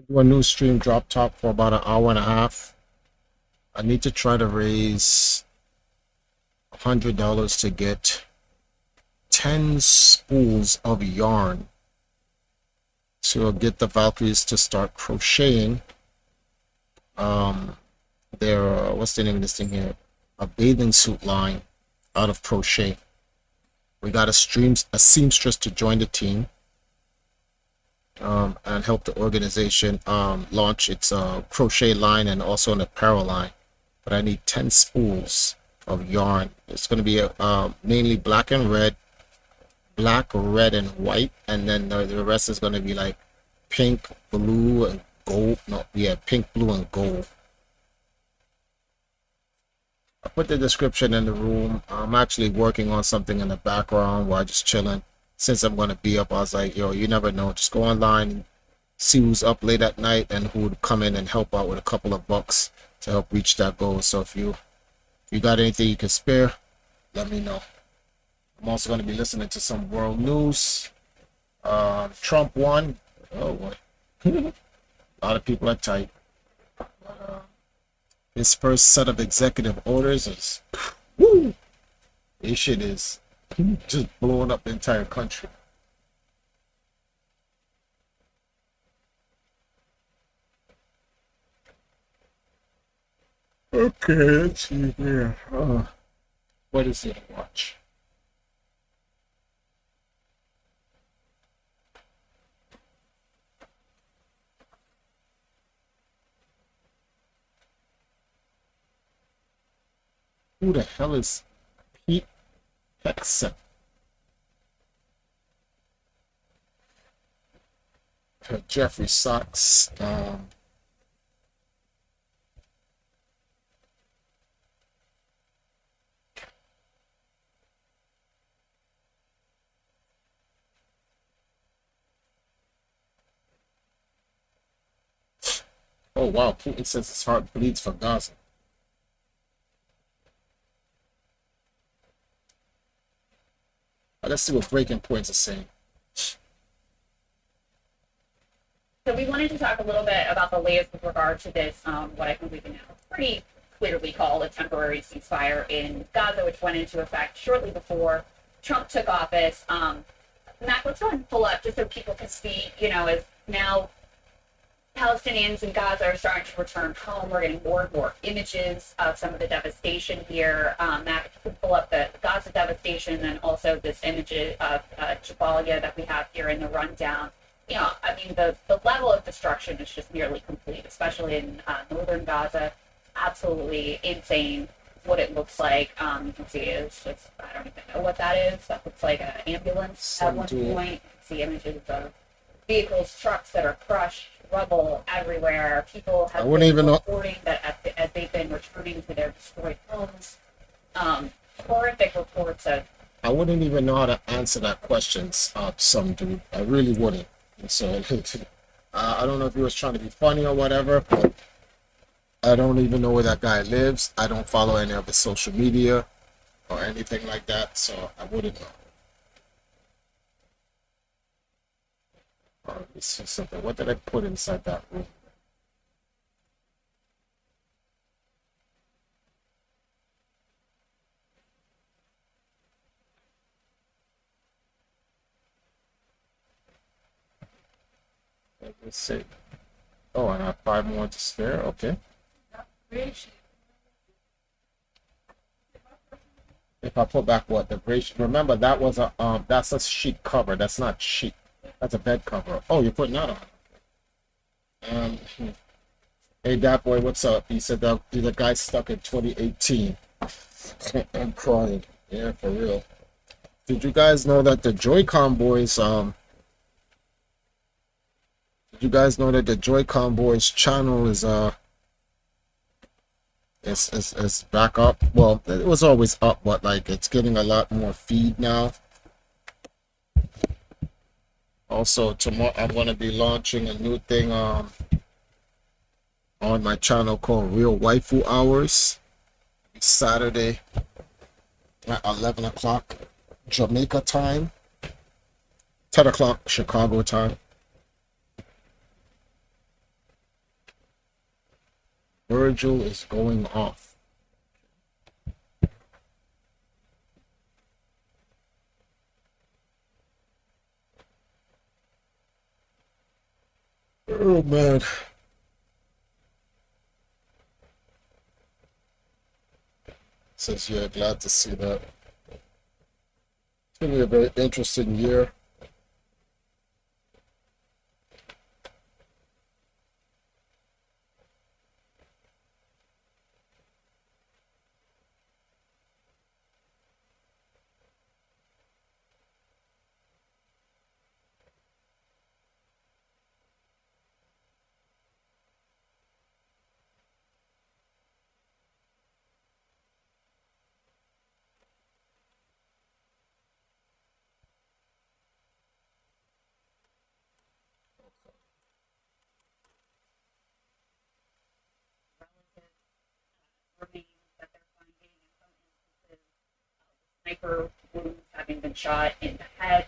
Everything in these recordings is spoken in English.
Do a new stream drop top for about an hour and a half. I need to try to raise $100 to get 10 spools of yarn to get the Valkyries to start crocheting. Their what's the name of this thing here? A bathing suit line out of crochet. We got a seamstress to join the team. And help the organization launch its crochet line and also an apparel line. But I need 10 spools of yarn. It's going to be mainly black, red, and white, and then the rest is going to be like pink, blue, and gold. No, yeah, pink, blue, and gold. I put the description in the room. I'm actually working on something in the background while just chilling. Since I'm going to be up, I was like, yo, you never know. Just go online and see who's up late at night and who would come in and help out with a couple of bucks to help reach that goal. So if you got anything you can spare, let me know. I'm also going to be listening to some world news. Trump won. Oh, what? A lot of people are tight. His first set of executive orders is, woo! This shit is just blowing up the entire country. Okay, let's see here. What is it? Watch. Who the hell is Pete Hexen? Jeffrey Sachs. Oh wow, Putin says his heart bleeds for Gaza. Let's see what Breaking Points is saying. So we wanted to talk a little bit about the latest with regard to this, what I think we can now pretty clearly call a temporary ceasefire in Gaza, which went into effect shortly before Trump took office. Mac, let's go ahead and pull up just so people can see, as now Palestinians in Gaza are starting to return home. We're getting more and more images of some of the devastation here. Matt, if you could pull up the Gaza devastation and also this image of Jabalia that we have here in the rundown. I mean, the level of destruction is just nearly complete, especially in northern Gaza. Absolutely insane what it looks like. You can see it's just, I don't even know what that is. That looks like an ambulance at one point. You can see images of vehicles, trucks that are crushed, rubble everywhere. People have been reporting that as they've been returning to their destroyed homes, horrific reports of. I wouldn't even know how to answer that question, some dude. I really wouldn't. So I don't know if he was trying to be funny or whatever, but I don't even know where that guy lives. I don't follow any of his social media or anything like that, so I wouldn't know. Let me see something. What did I put inside that room? Let me see. Oh, I have 5 more to spare. Okay. If I put back what the gray sheet, remember that was that's a sheet cover. That's not sheet. That's a bed cover. Oh, you're putting that on. Hey, that boy, what's up? He said that the guy stuck in 2018. I'm crying. Yeah, for real. Did you guys know that the Joy-Con boys Did you guys know that the Joy-Con boys channel is back up? Well, it was always up, but like it's getting a lot more feed now. Also, tomorrow I'm gonna be launching a new thing on my channel called Real Waifu Hours. Saturday at 11 o'clock Jamaica time, 10 o'clock Chicago time. Virgil is going off. Oh man. Says, yeah, glad to see that. It's going to be a very interesting year. Remains that they're finding in some instances, sniper wounds having been shot in the head.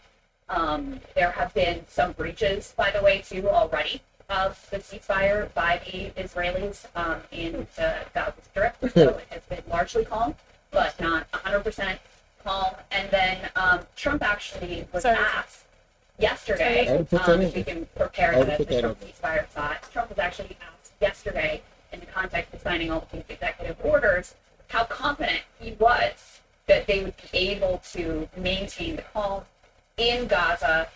There have been some breaches, by the way, too, already of the ceasefire by the Israelis in the Gaza Strip. So it has been largely calm, but not 100% calm. And then Trump actually was asked yesterday, if we can prepare the Trump ceasefire thought. Trump was actually asked yesterday, in the context of signing all of these executive orders, how confident he was that they would be able to maintain the calm in Gaza.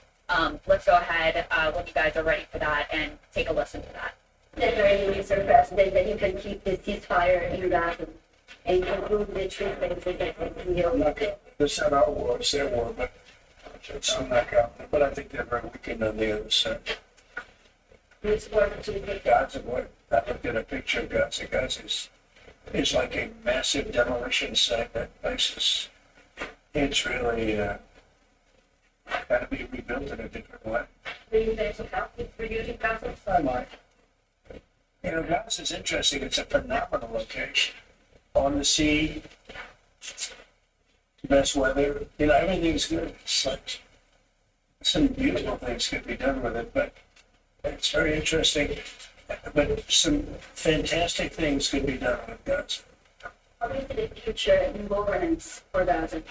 Let's go ahead when you guys are ready for that and take a listen to that. Mr. President, that you can keep the ceasefire in Gaza and conclude the treatment They said our war, it's their war, but I'm not confident, but I think they're very weakened on the other side. Gaza, boy, I looked at a picture of Gaza. Gaza is like a massive demolition site. That place it's really got to be rebuilt in a different way. I might. You know, Gaza is interesting. It's a phenomenal location. On the sea, best weather. You know, everything's good. It's like some beautiful things could be done with it, but it's very interesting. But some fantastic things could be done with Gaza. What is the future in governance for Gaza?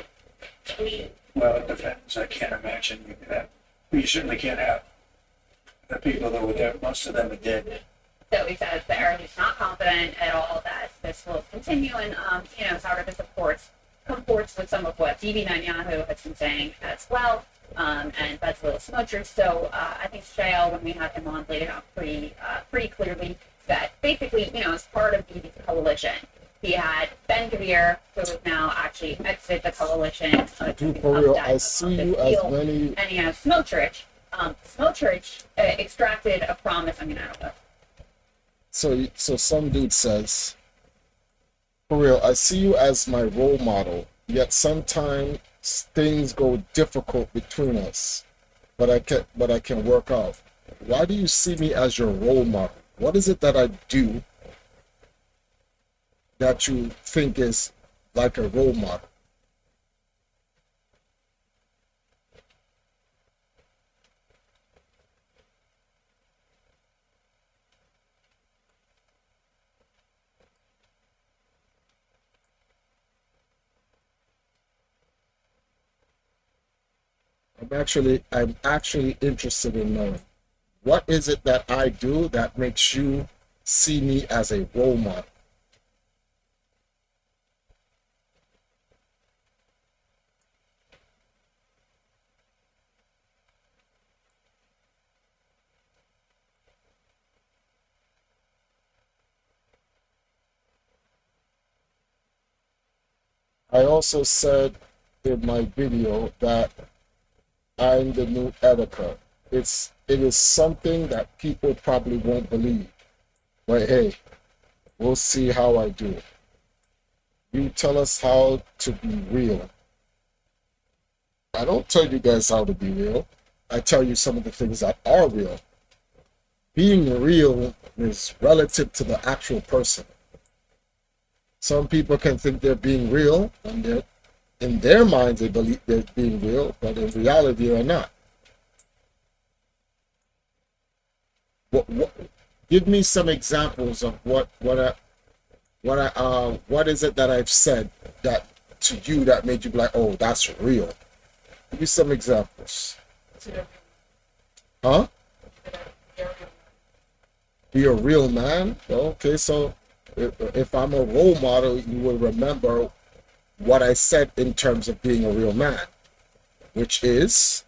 Well, it depends. I can't imagine you could have. You certainly can't have the people that were there. Most of them are dead. So he says that he's not confident at all that this will continue, and sort of this, of course, comports with some of what Bibi Netanyahu has been saying as well, and Bezalel Smotrich. So I think Shael, when we had him on, laid it out pretty clearly that basically, as part of Bibi's coalition, he had Ben Gvir, who has now actually exited the coalition. I see you as many. And he has Smotrich. Smotrich extracted a promise. I don't know. So some dude says, for real, I see you as my role model, yet sometimes things go difficult between us, but I can work out. Why do you see me as your role model? What is it that I do that you think is like a role model? I'm actually interested in knowing, what is it that I do that makes you see me as a role model? I also said in my video that I'm the new editor. It is something that people probably won't believe. But hey, we'll see how I do it. You tell us how to be real. I don't tell you guys how to be real. I tell you some of the things that are real. Being real is relative to the actual person. Some people can think they're being real, and in their minds they believe they're being real, but in reality they're not. Give me some examples of what what is it that I've said that to you that made you be like, oh, that's real? Give me some examples. Huh? Be a real man? Okay, so if I'm a role model, you will remember what I said in terms of being a real man, which is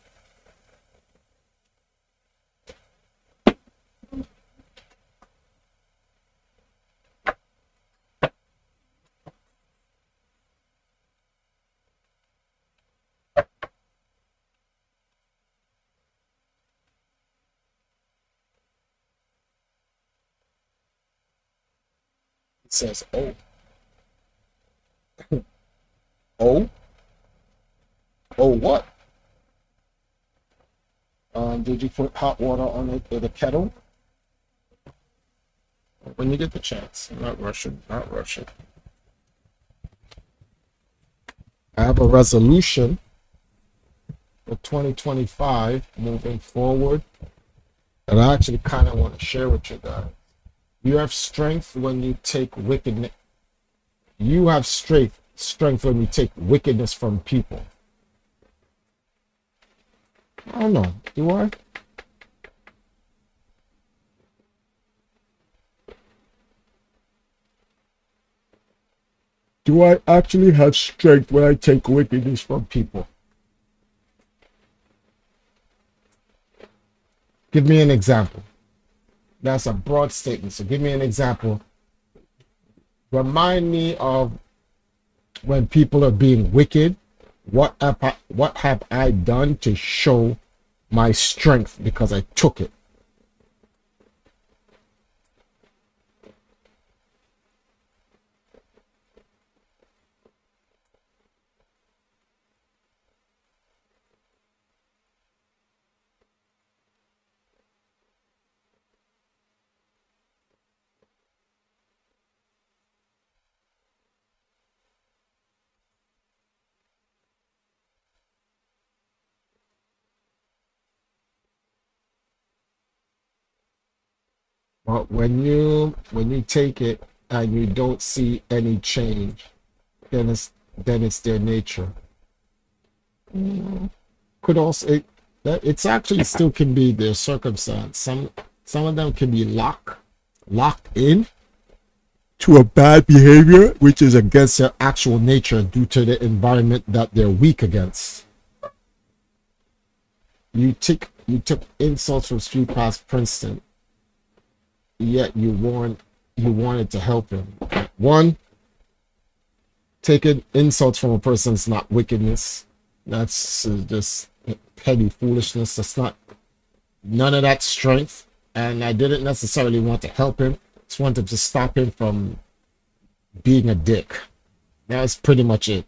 it says, oh, oh, oh, what? Did you put hot water on the kettle? When you get the chance. I'm not rushing, not rushing. I have a resolution for 2025 moving forward that I actually kind of want to share with you guys. You have strength when you take wickedness. You have strength when you take wickedness from people. I don't know. Do I? Do I actually have strength when I take wickedness from people? Give me an example. That's a broad statement. So give me an example. Remind me of when people are being wicked. What have I done to show my strength because I took it? But when you take it and you don't see any change, then it's their nature. Could also it's actually still can be their circumstance. Some of them can be locked in to a bad behavior, which is against their actual nature due to the environment that they're weak against. You took insults from street past Princeton, yet you wanted to help him. One, taking insults from a person is not wickedness. That's just petty foolishness. That's not none of that strength. And I didn't necessarily want to help him. Just wanted to stop him from being a dick. That's pretty much it.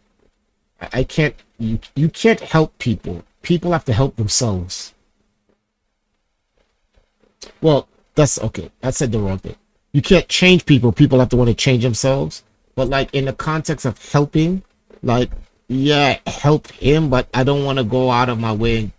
I can't. You can't help people. People have to help themselves. Well, that's okay. I said the wrong thing. You can't change people. People have to want to change themselves. But like in the context of helping, like, yeah, help him, but I don't want to go out of my way and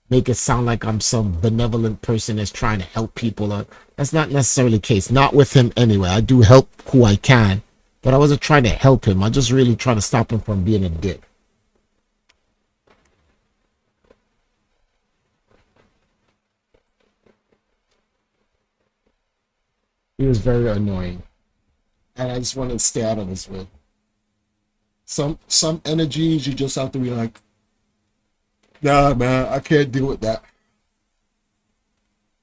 make it sound like I'm some benevolent person that's trying to help people. That's not necessarily the case. Not with him anyway. I do help who I can, but I wasn't trying to help him. I just really trying to stop him from being a dick. He was very annoying, and I just wanted to stay out of his way. Some energies you just have to be like, nah, man, I can't deal with that.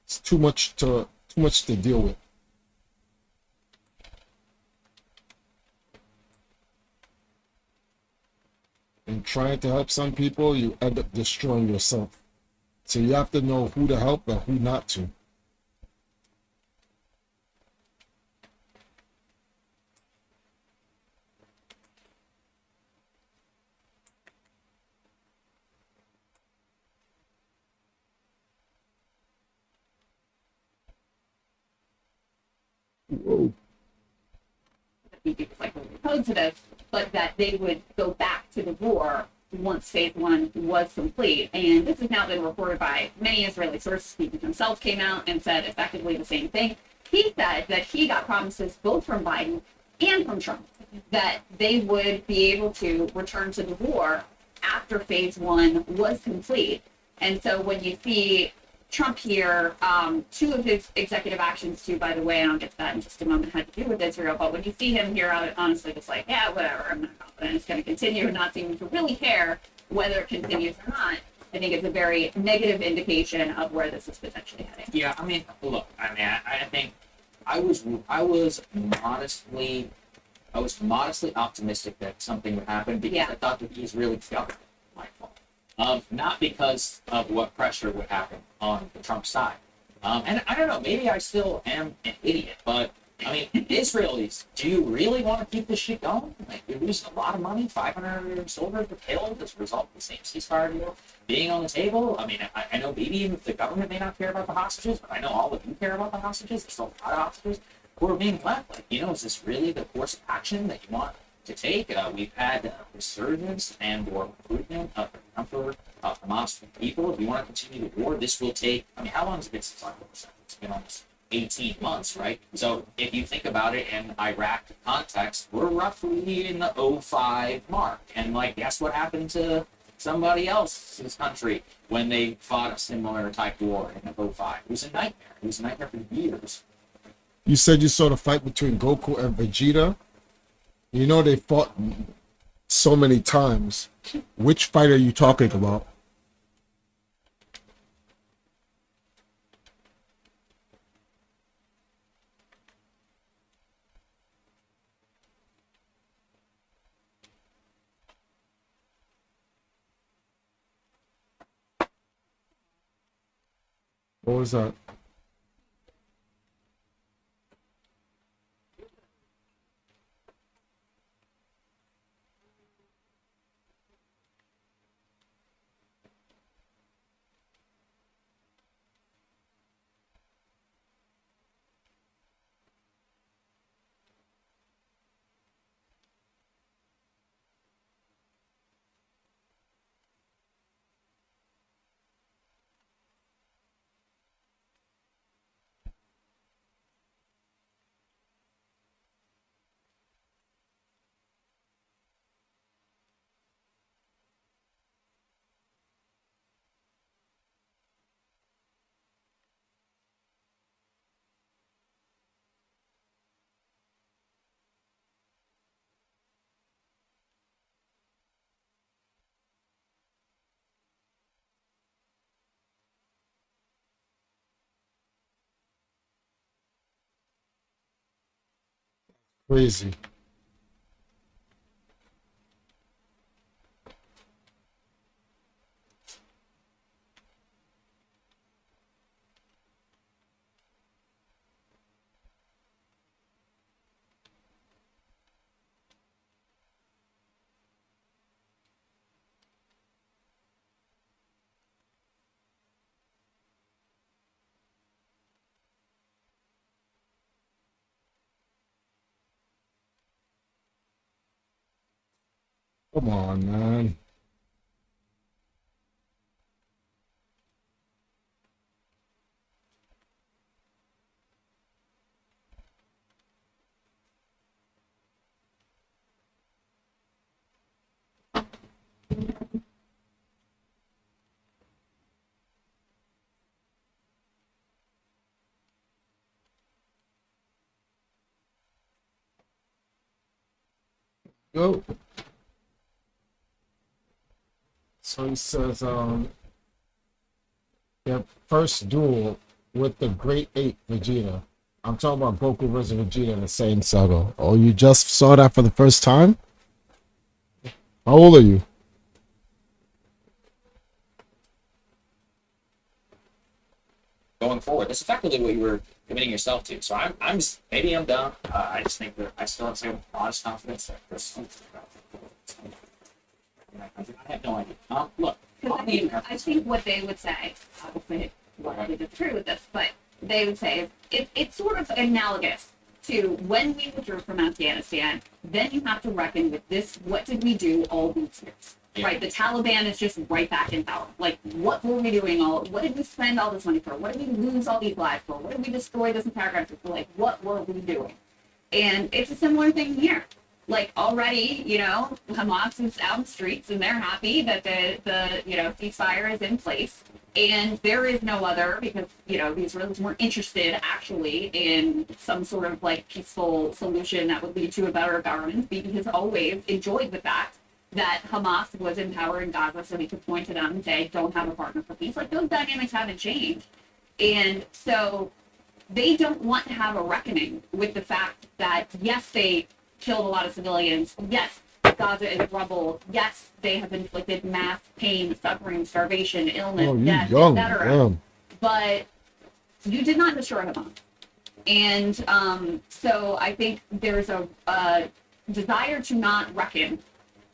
It's too much to deal with. And trying to help some people, you end up destroying yourself. So you have to know who to help and who not to. Whoa. Like opposed to this, but that they would go back to the war once phase one was complete. And this has now been reported by many Israeli sources. He themselves came out and said effectively the same thing. He said that he got promises both from Biden and from Trump that they would be able to return to the war after phase one was complete. And so when you see Trump here, two of his executive actions too, by the way, and I'll get to that in just a moment, had to do with Israel, but when you see him here, honestly, just like, yeah, whatever, I'm not confident it's going to continue, and not seeming to really care whether it continues or not, I think it's a very negative indication of where this is potentially heading. Yeah, I mean, look, I think I was modestly optimistic that something would happen because I thought that he's really felt my fault. Not because of what pressure would happen on the Trump side. And I don't know, maybe I still am an idiot, but I mean, Israelis, do you really want to keep this shit going? Like, you're losing a lot of money, 500 soldiers were killed as a result of the same ceasefire deal being on the table. I mean, I know maybe the government may not care about the hostages, but I know all of you care about the hostages. There's still a lot of hostages who are being left. Like, is this really the course of action that you want to take? We've had resurgence and or recruitment of the comfort of Hamas people. If you want to continue the war, this will take, I mean, how long has it been since October 7th? It's been almost 18 months, right? So if you think about it in Iraq context, we're roughly in the 05 mark. And like, guess what happened to somebody else's country when they fought a similar type war in the 05? It was a nightmare. It was a nightmare for years. You said you saw the fight between Goku and Vegeta. They fought so many times. Which fight are you talking about? What was that? Crazy. Come on, man. Go. So he says, their first duel with the Great Ape Vegeta. I'm talking about Goku versus Vegeta in the same saga. Oh, you just saw that for the first time? How old are you? Going forward, that's effectively what you were committing yourself to. So maybe I'm done. I just think that I still have some honest confidence that there's something about it. I have no idea. Look, I think what they would say, obviously, I disagree with this, but they would say it's sort of analogous to when we withdrew from Afghanistan. Then you have to reckon with this. What did we do all these years? Yeah. Right, the Taliban is just right back in power. Like, what were we doing? What did we spend all this money for? What did we lose all these lives for? What did we destroy this entire country for? Like, what were we doing? And it's a similar thing here. Like already, Hamas is out in the streets and they're happy that the ceasefire is in place. And there is no other, because, the Israelis weren't interested actually in some sort of like peaceful solution that would lead to a better government. Bibi has always enjoyed the fact that Hamas was in power in Gaza, so he could point to them and say, don't have a partner for peace. Like, those dynamics haven't changed. And so they don't want to have a reckoning with the fact that, yes, they killed a lot of civilians. Yes, Gaza is rubble. Yes, they have inflicted mass pain, suffering, starvation, illness, death, etc. But you did not destroy Hamas. And so I think there's a desire to not reckon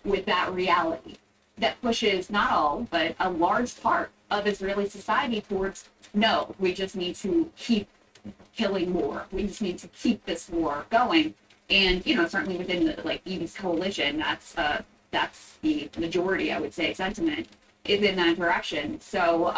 with that reality that pushes not all, but a large part of Israeli society towards, no, we just need to keep killing more. We just need to keep this war going. And, certainly within the, Bibi's coalition, that's the majority, I would say, sentiment is in that direction. So,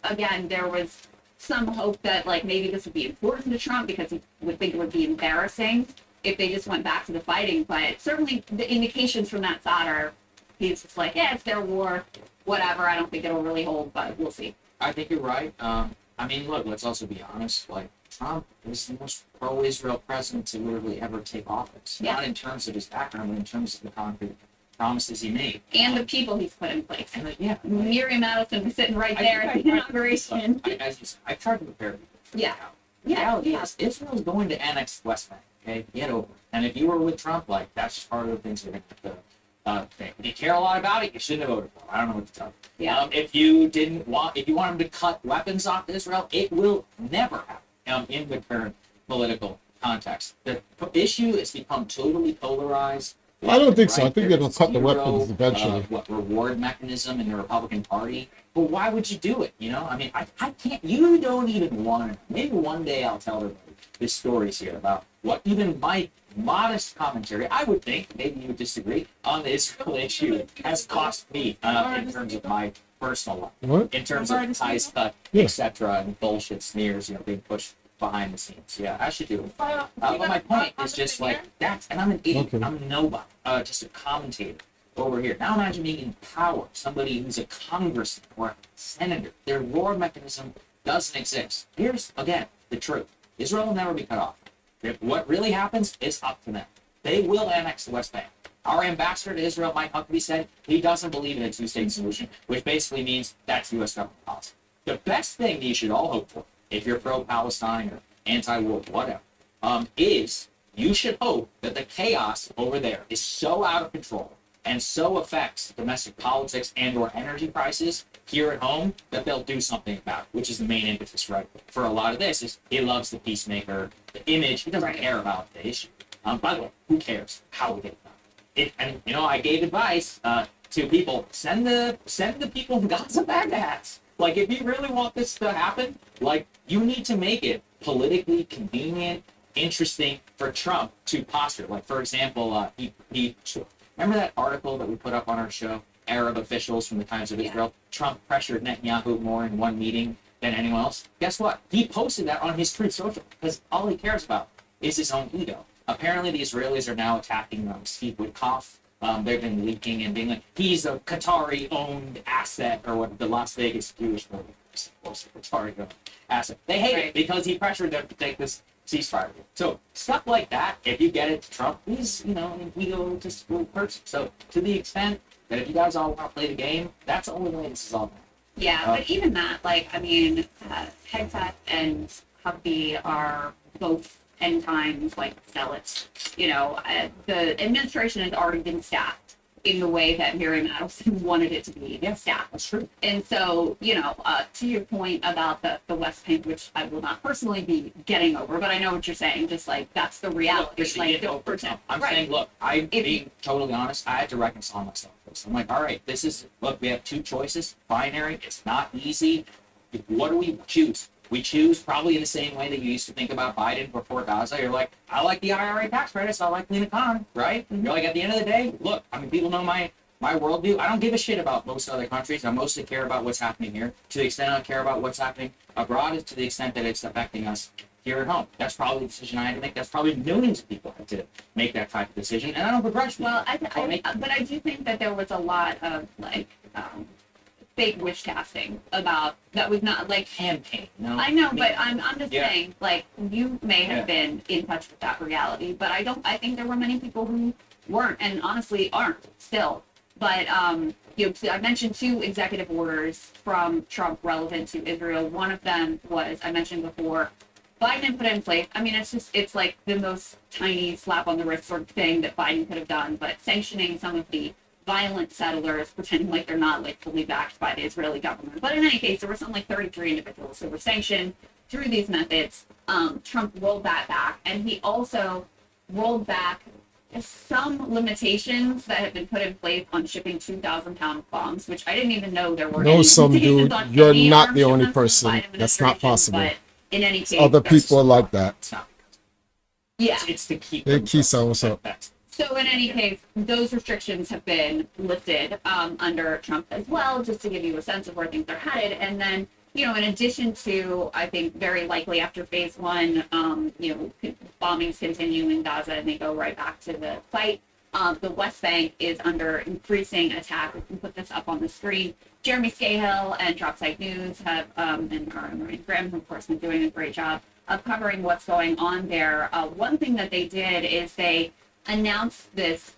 again, there was some hope that, maybe this would be important to Trump because he would think it would be embarrassing if they just went back to the fighting. But certainly the indications from that side are, he's just like, yeah, it's their war, whatever. I don't think it'll really hold, but we'll see. I think you're right. Look, let's also be honest. Trump is the most pro-Israel president to literally ever take office. Yeah. Not in terms of his background, but in terms of the concrete promises he made. And the people he's put in place. And Miriam Adelson was sitting right there at the inauguration. I've tried to prepare people. Yeah. The reality is, Israel's going to annex the West Bank. Okay, get over it. And if you were with Trump, that's just part of the things you're going to have to think. If you care a lot about it, you shouldn't have voted for him. I don't know what to tell you. Yeah. If you want him to cut weapons off Israel, it will never happen in the current political context. The issue has become totally polarized. I don't think so. I think There they'll is cut the zero, weapons eventually. Reward mechanism in the Republican Party. But why would you do it? I can't. You don't even want to. Maybe one day I'll tell everybody the stories here about what even my modest commentary, I would think, maybe you would disagree, on the Israel issue has cost me in terms of my personal life. What? In terms of ties cut, Yeah. etc., and bullshit smears, being pushed behind the scenes. Yeah, I should do it. But my point is just that, and I'm an idiot. Okay. I'm nobody. Just a commentator over here. Now imagine being in power, somebody who's a congressman or a senator. Their reward mechanism doesn't exist. Here's, again, the truth. Israel will never be cut off. What really happens is up to them. They will annex the West Bank. Our ambassador to Israel, Mike Huckabee, said he doesn't believe in a two-state solution, which basically means that's U.S. government policy. The best thing that you should all hope for, if you're pro-Palestine or anti-war, whatever, is you should hope that the chaos over there is so out of control and so affects domestic politics and or energy prices here at home that they'll do something about it, which is the main impetus, right? For a lot of this is he loves the peacemaker, the image. He doesn't care about the issue. By the way, who cares how we get it done? I gave advice to people, send the people in Gaza bag hats. If you really want this to happen, you need to make it politically convenient, interesting for Trump to posture. For example, he remember that article that we put up on our show, Arab officials from the Times of Israel? Trump pressured Netanyahu more in one meeting than anyone else. Guess what? He posted that on his Truth Social because all he cares about is his own ego. Apparently, the Israelis are now attacking Steve Witkoff. They've been leaking and being like, he's a Qatari-owned asset, or what the Las Vegas Jewish Qatari-owned asset. They hate it because he pressured them to take this ceasefire. So stuff like that, if you get it to Trump, he's, an egotistical person. So to the extent that if you guys all want to play the game, that's the only way this is all done. Yeah, but even that, Hegtech and Huckabee are both end times, zealots. The administration has already been staffed in the way that Miriam Adelson wanted it to be staffed. That's true. And so, to your point about the West Bank, which I will not personally be getting over, but I know what you're saying, just that's the reality. Don't pretend. I'm saying, look, being totally honest, I had to reconcile myself with this. I'm like, all right, we have two choices, binary, it's not easy. What do we choose? We choose probably in the same way that you used to think about Biden before Gaza. You're like, I like the IRA tax credits, I like clean economy, right? Mm-hmm. You're like, at the end of the day, look, people know my worldview. I don't give a shit about most other countries. I mostly care about what's happening here. To the extent I care about what's happening abroad is to the extent that it's affecting us here at home. That's probably a decision I had to make. That's probably millions of people had to make that type of decision, and I don't begrudge people. Well, but I do think that there was a lot of like fake wish casting about that was not like Campaign, no. I know, but I'm just Yeah. saying, like, you may have Yeah. been in touch with that reality, but I think there were many people who weren't, and honestly aren't still. But, I mentioned 2 executive orders from Trump relevant to Israel. One of them was, I mentioned before, Biden had put in place. I mean, it's like the most tiny slap on the wrist sort of thing that Biden could have done, but sanctioning some of the violent settlers, pretending like they're not like fully backed by the Israeli government. But in any case, there were something like 33 individuals who were sanctioned through these methods. Trump rolled that back, and he also rolled back some limitations that had been put in place on shipping 2,000-pound bombs, which I didn't even know there were. No, any some limitations dude, on you're any not arms the only shipments from the person. Biden That's not administration, possible. But in any case, Other that's- people are like that. It's not. Yeah. It's to keep. Hey, them Keith, from- what's up? that's- So in any case, those restrictions have been lifted under Trump as well, just to give you a sense of where things are headed. And then, in addition to, I think, very likely after phase 1, bombings continue in Gaza and they go right back to the fight. The West Bank is under increasing attack. We can put this up on the screen. Jeremy Scahill and Dropsite News have, and Maureen Graham, of course, been doing a great job of covering what's going on there. One thing that they did is they announced this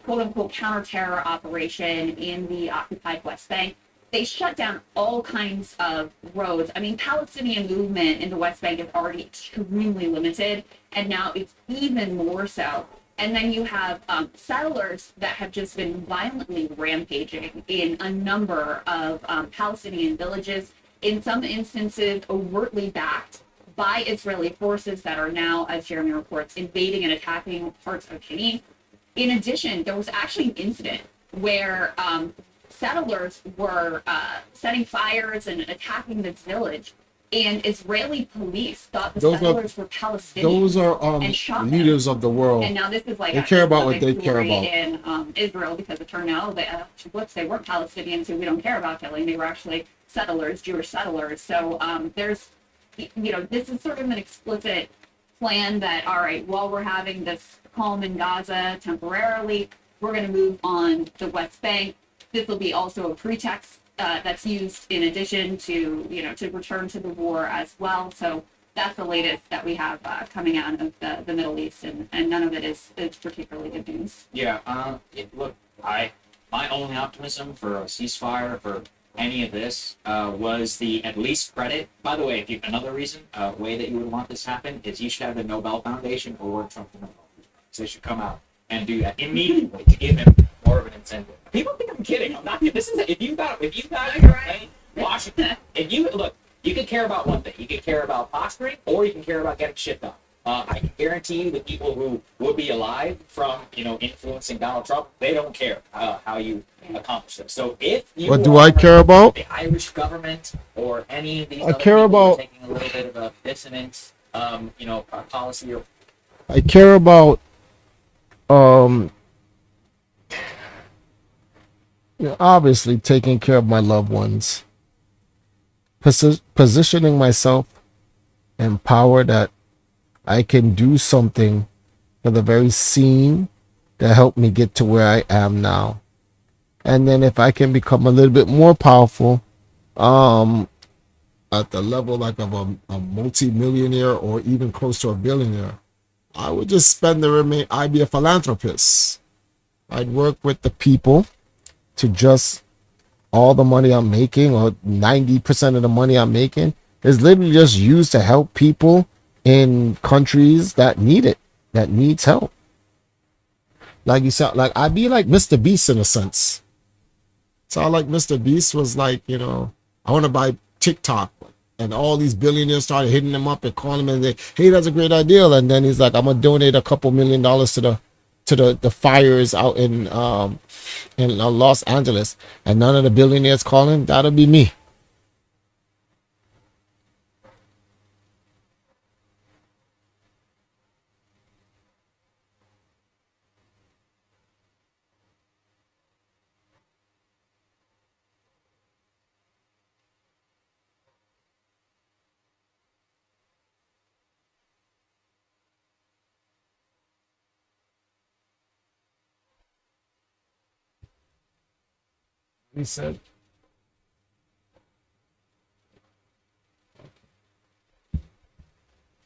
quote-unquote counter-terror operation in the occupied West Bank. They shut down all kinds of roads. I mean, Palestinian movement in the West Bank is already extremely limited, and now it's even more so. And then you have settlers that have just been violently rampaging in a number of Palestinian villages, in some instances overtly backed by Israeli forces that are now, as Jeremy reports, invading and attacking parts of Jenin. In addition, there was actually an incident where settlers were setting fires and attacking this village, and Israeli police thought the settlers were Palestinians. Those are and shot them. leaders of the world. And now this is like They care about what they care about. in Israel, because it turned out that they weren't Palestinians who we don't care about killing. They were actually settlers, Jewish settlers. So there's, this is sort of an explicit plan that, all right, while we're having this calm in Gaza temporarily, we're going to move on the West Bank. This will be also a pretext that's used in addition to, to return to the war as well. So that's the latest that we have coming out of the Middle East, and none of it is particularly good news. Yeah. Look, my only optimism for a ceasefire for any of this was the at least credit. By the way, another reason, way that you would want this to happen is you should have the Nobel Foundation or Trump the Nobel Prize. They should come out and do that immediately to give him more of an incentive. People think I'm kidding. I'm not. This is if you got right. Washington. If you look, you can care about one thing. You can care about posturing, or you can care about getting shit done. I can guarantee you the people who would be alive from influencing Donald Trump, they don't care how you accomplish this. So if you What do I care about? The Irish government or any of these I other care people who are about- taking a little bit of a dissonant policy or I care about obviously taking care of my loved ones, positioning myself in power that I can do something for the very scene that helped me get to where I am now. And then if I can become a little bit more powerful, at the level like of a multi-millionaire or even close to a billionaire, I would just spend I'd be a philanthropist. I'd work with the people to just all the money I'm making, or 90% of the money I'm making, is literally just used to help people in countries that need it, that needs help. Like you said, like I'd be like Mr. Beast in a sense. So like Mr. Beast was like, I want to buy TikTok. And all these billionaires started hitting him up and calling him and say, hey, that's a great idea. And then he's like, I'm gonna donate a couple $1 million to the fires out in Los Angeles. And none of the billionaires call him. That'll be me. He said,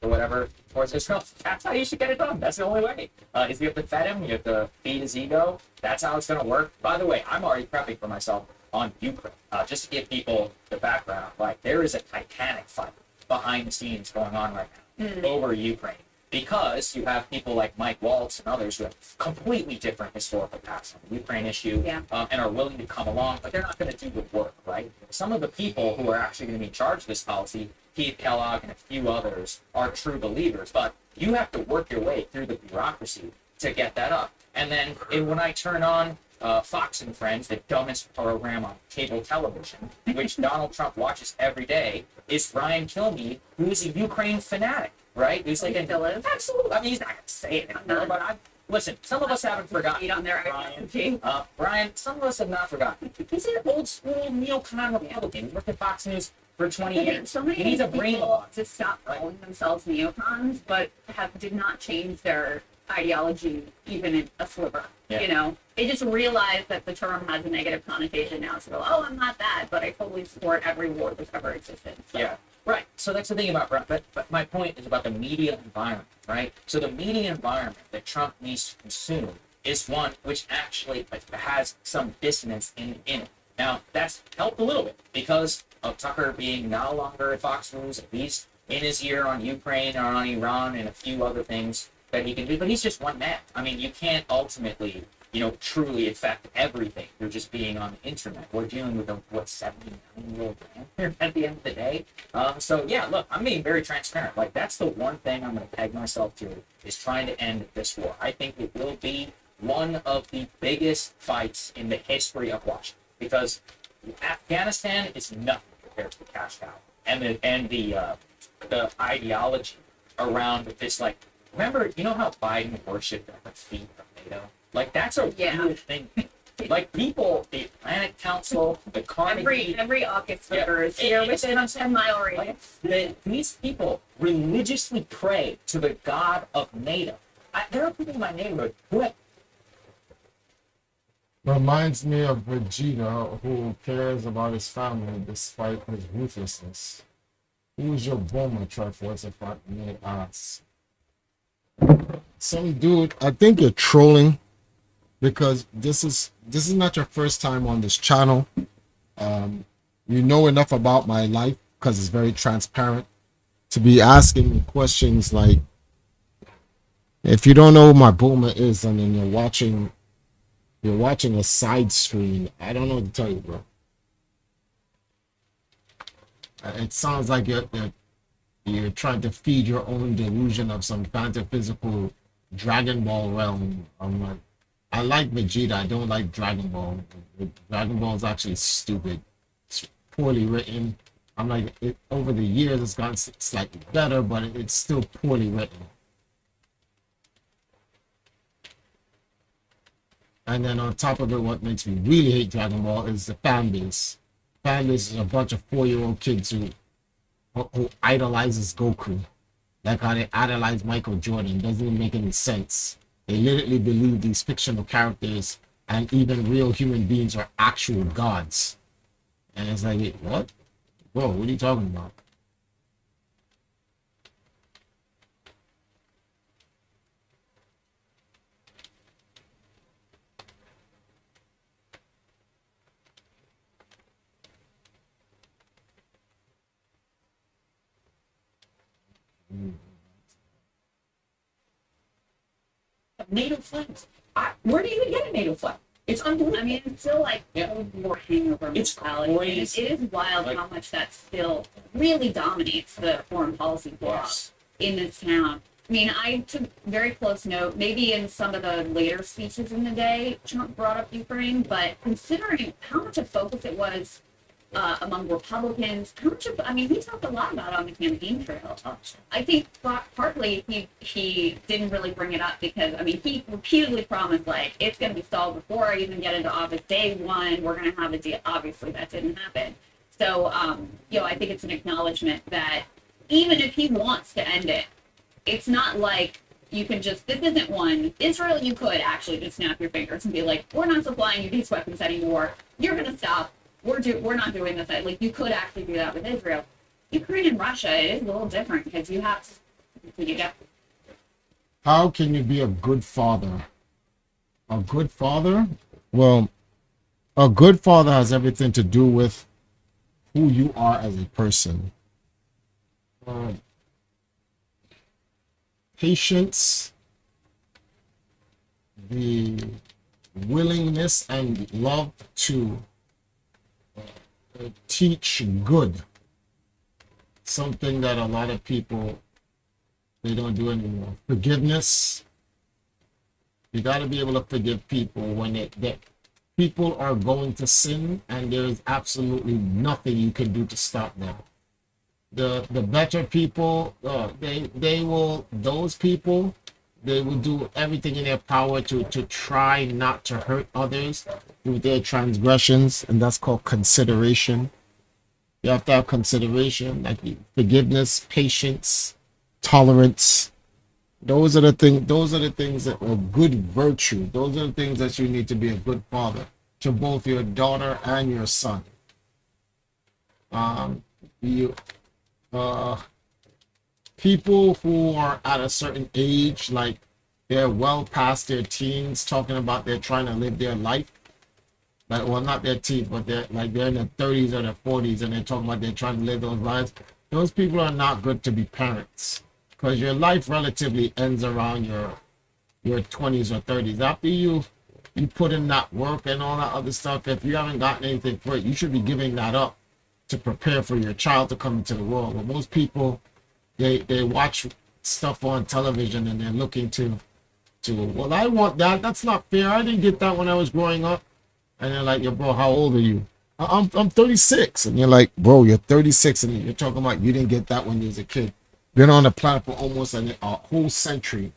or whatever towards himself. That's how you should get it done. That's the only way. Is you have to fed him, you have to feed his ego. That's how it's going to work. By the way, I'm already prepping for myself on Ukraine, just to give people the background. Like, there is a titanic fight behind the scenes going on right now over Ukraine, because you have people like Mike Waltz and others who have completely different historical past on the Ukraine issue, and are willing to come along, but they're not going to do the work, right? Some of the people who are actually going to be in charge of this policy, Keith Kellogg and a few others, are true believers, but you have to work your way through the bureaucracy to get that up. And then when I turn on Fox and Friends, the dumbest program on cable television, which Donald Trump watches every day, is Ryan Kilmeade, who's a Ukraine fanatic, right? Who's like, absolutely. I mean, he's not going to say it anymore, but listen, some of us haven't forgotten. On their Brian, some of us have not forgotten. He's an old school neocon Republican. He worked at Fox News for 20 years. So many He's a people brainwashed. just stop calling themselves neocons, but did not change their ideology even in a sliver. Yeah. You know, they just realize that the term has a negative connotation now. So, oh, I'm not that, but I totally support every war that's ever existed. So. Yeah, right. So that's the thing about Trump. But my point is about the media environment, right? So the media environment that Trump needs to consume is one which actually has some dissonance in it. Now, that's helped a little bit because of Tucker being no longer at Fox News, at least in his year on Ukraine or on Iran and a few other things that he can do. But he's just one man. I mean, you can't ultimately, truly affect everything through just being on the internet. We're dealing with a, 79-year-old man at the end of the day. So, yeah, look, I'm being very transparent. Like, that's the one thing I'm going to peg myself to, is trying to end this war. I think it will be one of the biggest fights in the history of Washington, because Afghanistan is nothing compared to the cash cow and the ideology around this. Like, remember, how Biden worshipped at the feet of NATO? Like, that's a real thing. Like, people, the Atlantic Council, the Carnegie, Every AUKUS voter is here within a 10-mile radius. These people religiously pray to the god of NATO. There are people in my neighborhood who have. reminds me of Vegeta, who cares about his family despite his ruthlessness. Who's your boomer, Triforce, if I may ask? Some dude, I think you're trolling, because this is not your first time on this channel. You know enough about my life, because it's very transparent, to be asking me questions like, if you don't know who my boomer is, and then you're watching a side screen, I don't know what to tell you, bro. It sounds like you're trying to feed your own delusion of some physical Dragon Ball realm. I like Vegeta. I don't like Dragon Ball. Dragon Ball is actually stupid. It's poorly written. Over the years it's gotten slightly better, but it's still poorly written. And then on top of it, what makes me really hate Dragon Ball is the fan base. Fan base is a bunch of 4-year-old kids who idolizes Goku. Like how they idolize Michael Jordan. Doesn't even make any sense. They literally believe these fictional characters and even real human beings are actual gods. And it's like, what? Bro, what are you talking about? NATO flags. Where do you even get a NATO flag? It's unbelievable. I mean, it's still like Cold War hangover It's mentality. crazy. It is wild how much that still really dominates the foreign policy bloc in this town. I mean, I took very close note, maybe in some of the later speeches in the day, Trump brought up Ukraine, but considering how much of focus it was among Republicans, he talked a lot about it on the campaign trail. I think partly he didn't really bring it up because, he repeatedly promised, like, it's going to be solved before I even get into office. Day one, we're going to have a deal. Obviously, that didn't happen. So, I think it's an acknowledgement that even if he wants to end it, it's not like you can just, this isn't one. Israel, you could actually just snap your fingers and be like, we're not supplying you these weapons anymore. You're going to stop. We're not doing this. Like, you could actually do that with Israel. Ukraine and Russia, it is a little different because you have to, you get, How can you be a good father? A good father? Well, a good father has everything to do with who you are as a person. Patience, the willingness and love to teach good. Something that a lot of people, they don't do anymore. Forgiveness. You got to be able to forgive people when that people are going to sin, and there is absolutely nothing you can do to stop them. The better people, they will, those people, they will do everything in their power to try not to hurt others through their transgressions, and that's called consideration. You have to have consideration, like forgiveness, patience, tolerance. Those are the things. Those are the things that are good virtue. Those are the things that you need to be a good father to both your daughter and your son. You People who are at a certain age, like they're well past their teens, talking about they're trying to live their life. Like, well, not their teens, but they're in their 30s or their 40s, and they're talking about they're trying to live those lives. Those people are not good to be parents, because your life relatively ends around your 20s or 30s. After you put in that work and all that other stuff, if you haven't gotten anything for it, you should be giving that up to prepare for your child to come into the world. But most people, they watch stuff on television and they're looking to well, I want that. That's not fair. I didn't get that when I was growing up. And they're like, yo, bro, how old are you? I'm 36. And you're like, bro, you're 36, and you're talking about you didn't get that when you was a kid. Been on the planet for almost a whole century,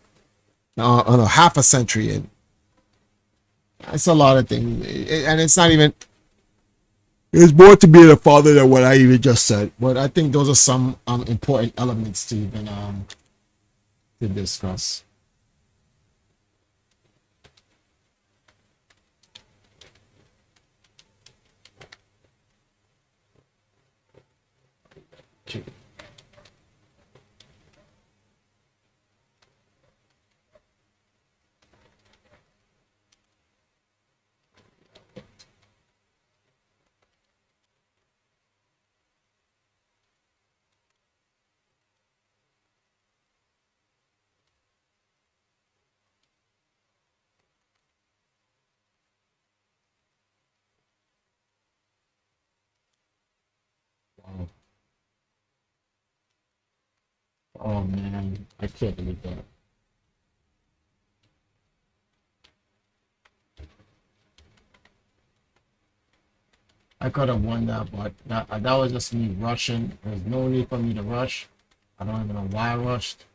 on a half a century, and it's a lot of things. And it's not even. There's more to being a father than what I even just said. But I think those are some important elements to even to discuss. Okay. Wow. Oh man, I can't believe that. I could have won that, but that was just me rushing. There's no need for me to rush. I don't even know why I rushed.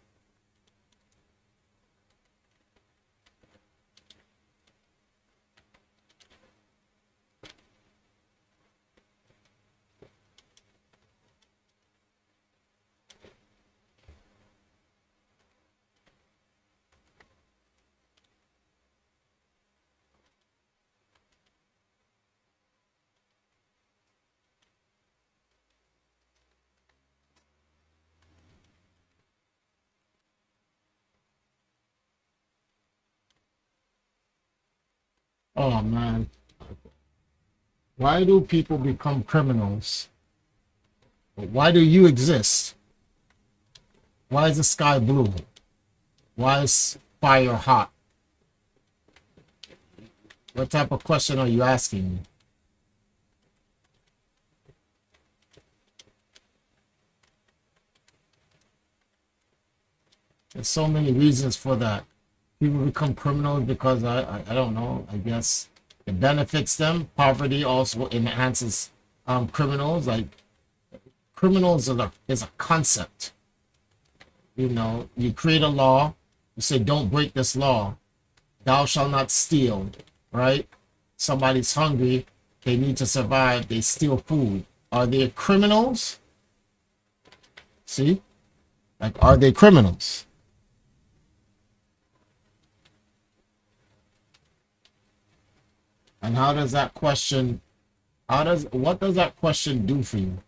Oh man, why do people become criminals? Why do you exist? Why is the sky blue? Why is fire hot? What type of question are you asking me? There's so many reasons for that. People become criminals because I don't know. I guess it benefits them. Poverty also enhances criminals. Like criminals is a concept. You know, you create a law. You say, don't break this law. Thou shalt not steal. Right? Somebody's hungry. They need to survive. They steal food. Are they criminals? See? Like, are they criminals? And how does that question? What does that question do for you?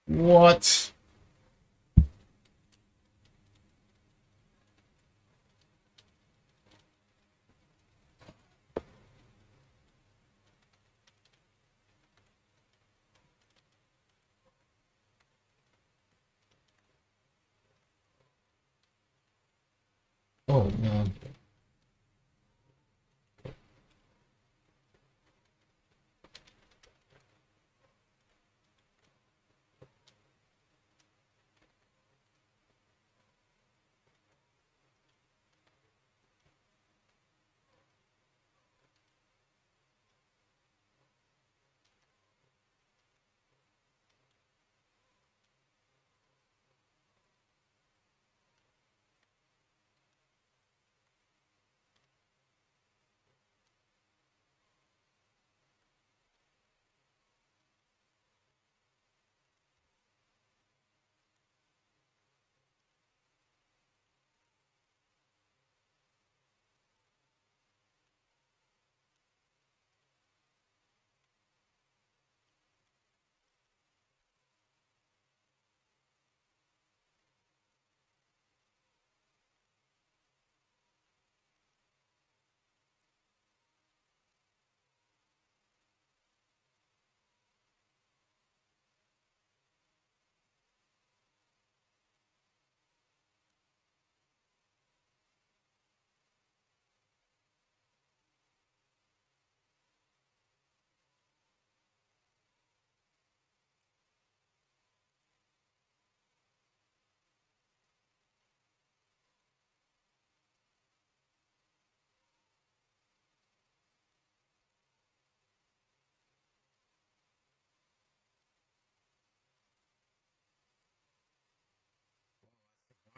What? Oh man.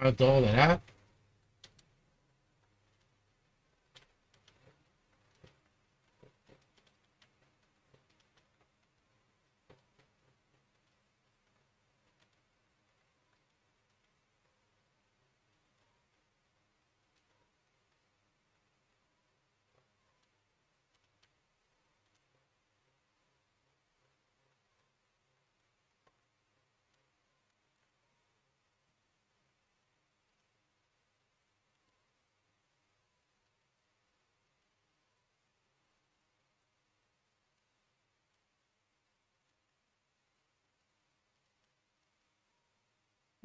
After all of that,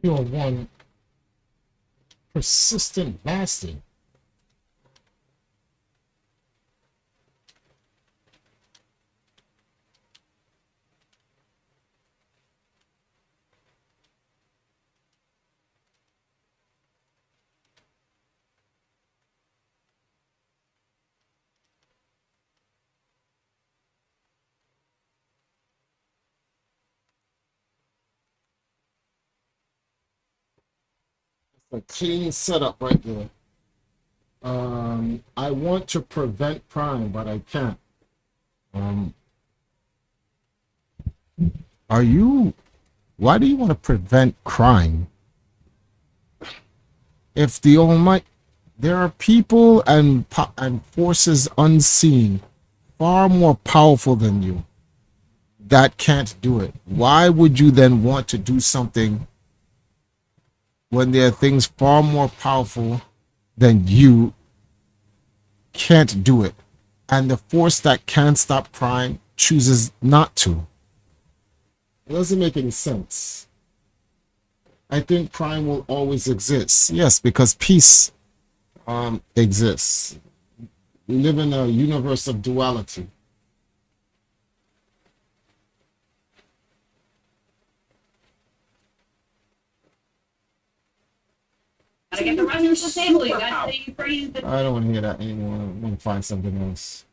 you're one persistent bastard. A clean setup right there. I want to prevent crime, but I can't. Um, are you? Why do you want to prevent crime? If the Almighty, there are people and forces unseen, far more powerful than you, that can't do it. Why would you then want to do something when there are things far more powerful than you can't do it? And the force that can stop crime chooses not to. It doesn't make any sense. I think crime will always exist. Yes, because peace exists. We live in a universe of duality. Gotta get the Russians to the table. You got the Ukrainians. I don't want to hear that anymore. I want to find something else.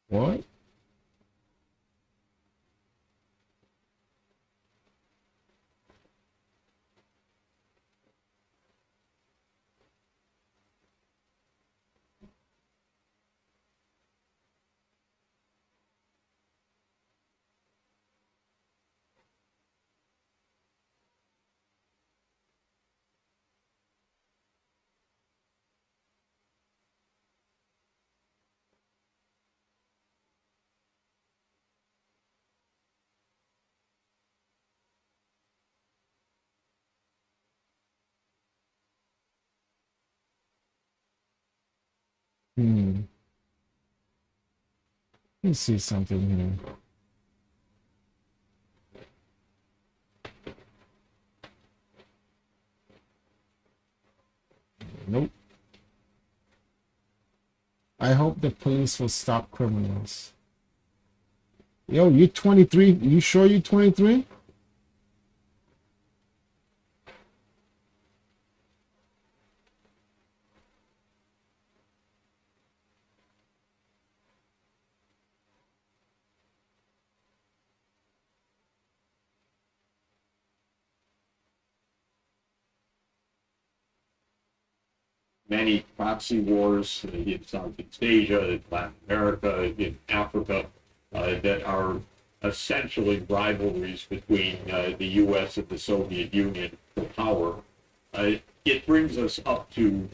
What? Hmm. Let me see something here. Nope. I hope the police will stop criminals. Yo, you 23? You sure you 23? Many proxy wars in Southeast Asia, in Latin America, in Africa, that are essentially rivalries between the U.S. and the Soviet Union for power. It brings us up to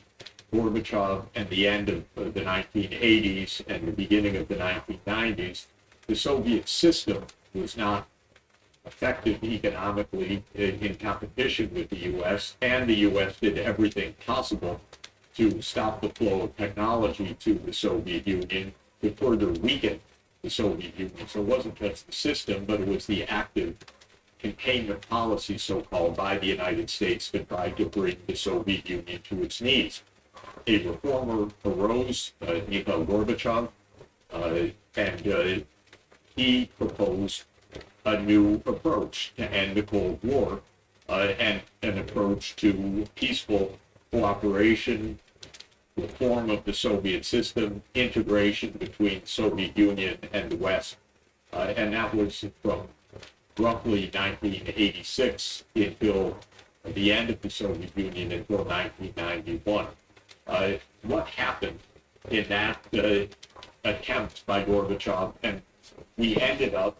Gorbachev and the end of the 1980s and the beginning of the 1990s. The Soviet system was not effective economically in competition with the U.S., and the U.S. did everything possible to stop the flow of technology to the Soviet Union, to further weaken the Soviet Union. So it wasn't just the system, but it was the active containment policy, so-called, by the United States that tried to bring the Soviet Union to its knees. A reformer arose, Mikhail Gorbachev, and he proposed a new approach to end the Cold War, and an approach to peaceful cooperation, reform of the Soviet system, integration between the Soviet Union and the West. And that was from roughly 1986 until the end of the Soviet Union, until 1991. What happened in that attempt by Gorbachev, and we ended up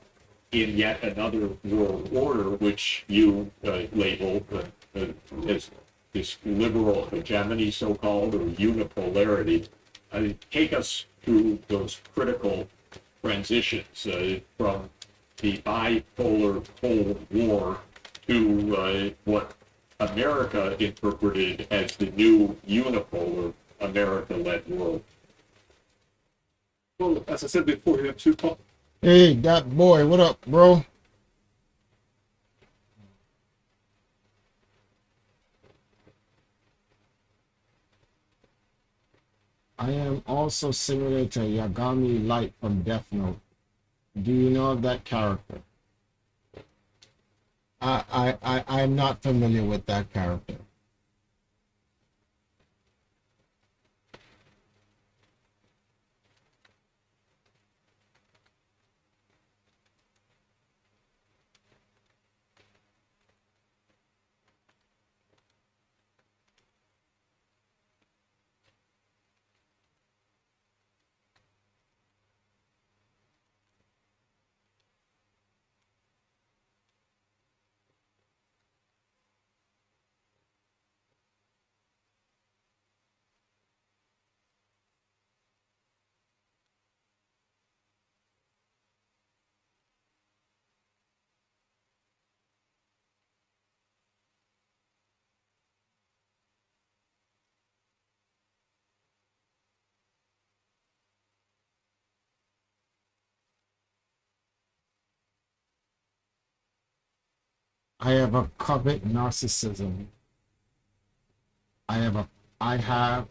in yet another world order, which you labeled as this liberal hegemony, so-called, or unipolarity. Take us through those critical transitions from the bipolar Cold War to what America interpreted as the new unipolar America-led world. Well, as I said before, you have two Hey, that boy, what up, bro? I am also similar to Yagami Light from Death Note. Do you know of that character? I'm not familiar with that character. I have a covert narcissism. I have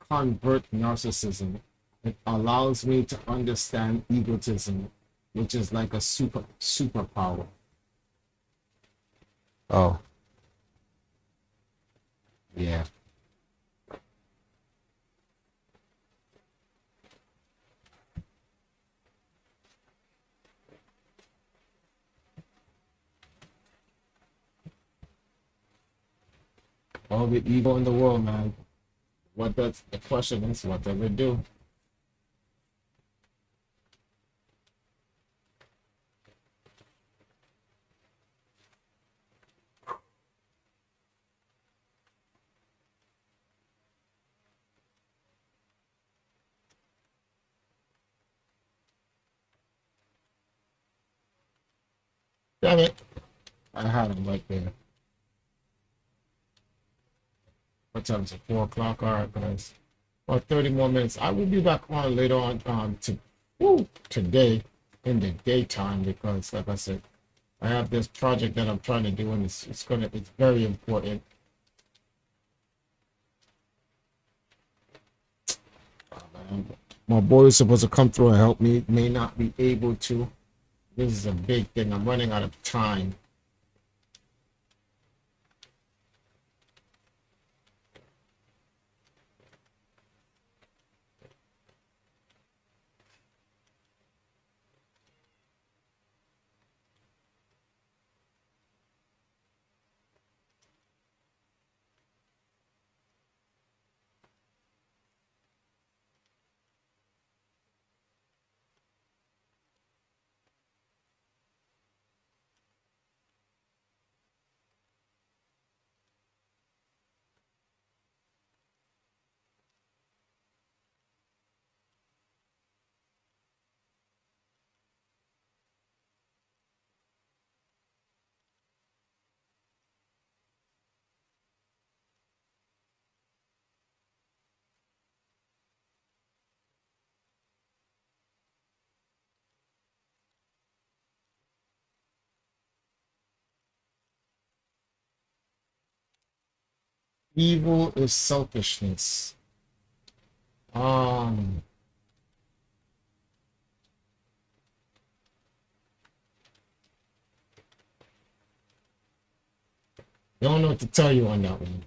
convert narcissism. It allows me to understand egotism, which is like a superpower. Oh, yeah. all the evil in the world, man. What does the question is, what does it do? Damn it. I had him right there. What time is it? 4 o'clock? All right, guys. About 30 more minutes. I will be back on later on today in the daytime because, like I said, I have this project that I'm trying to do, and it's very important. My boy is supposed to come through and help me. May not be able to. This is a big thing. I'm running out of time. Evil is selfishness. Um, don't know what to tell you on that one.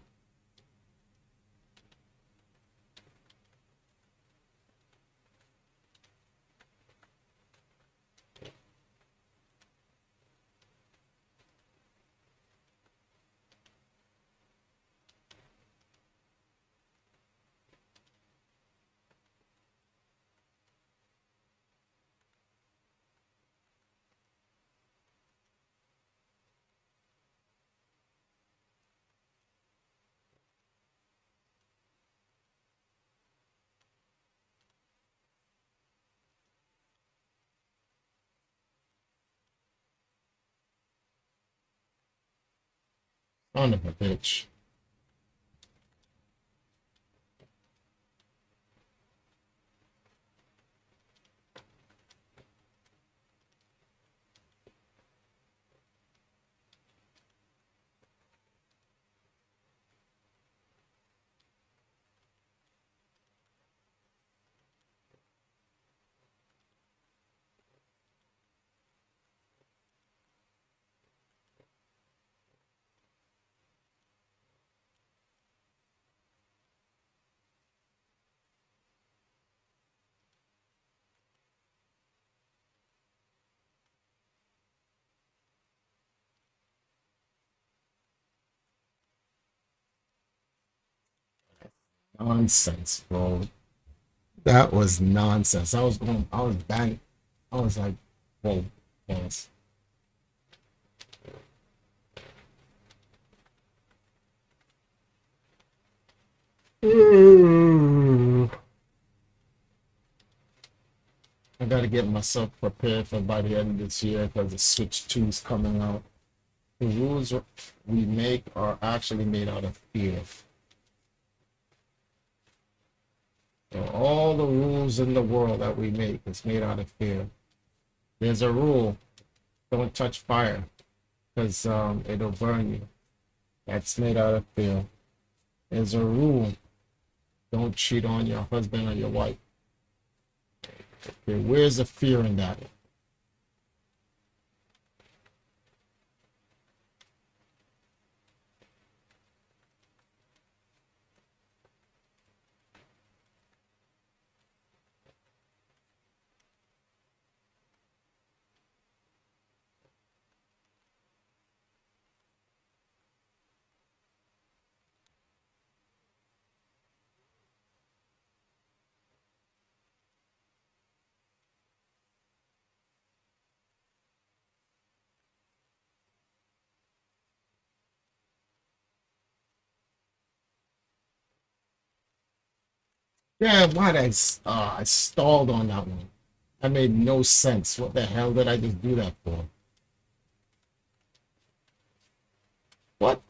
Son of a bitch. Nonsense, bro. That was nonsense. I was bang. I was like, whoa, yes. I gotta get myself prepared for by the end of this year because the Switch 2 is coming out. The rules we make are actually made out of fear. So all the rules in the world that we make is made out of fear. There's a rule: don't touch fire because it'll burn you. That's made out of fear. There's a rule: don't cheat on your husband or your wife. Okay, where's the fear in that? Yeah, why did I stalled on that one? That made no sense. What the hell did I just do that for? What?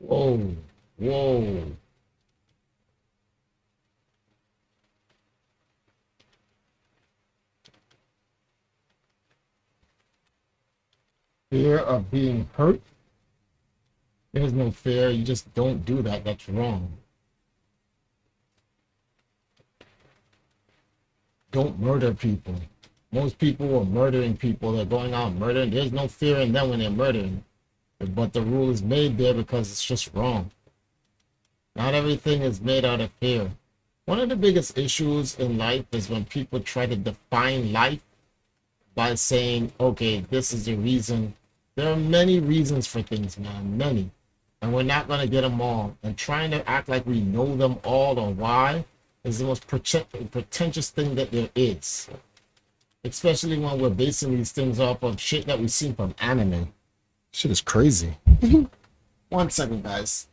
Whoa, whoa. Fear of being hurt? There's no fear. You just don't do that. That's wrong. Don't murder people. Most people are murdering people. They're going out murdering. There's no fear in them when they're murdering. But the rule is made there because it's just wrong. Not everything is made out of fear. One of the biggest issues in life is when people try to define life by saying, okay, this is the reason. There are many reasons for things, man, many. And we're not going to get them all. And trying to act like we know them all or why is the most pretentious thing that there is. Especially when we're basing these things off of shit that we've seen from anime. Shit is crazy. 1 second, guys.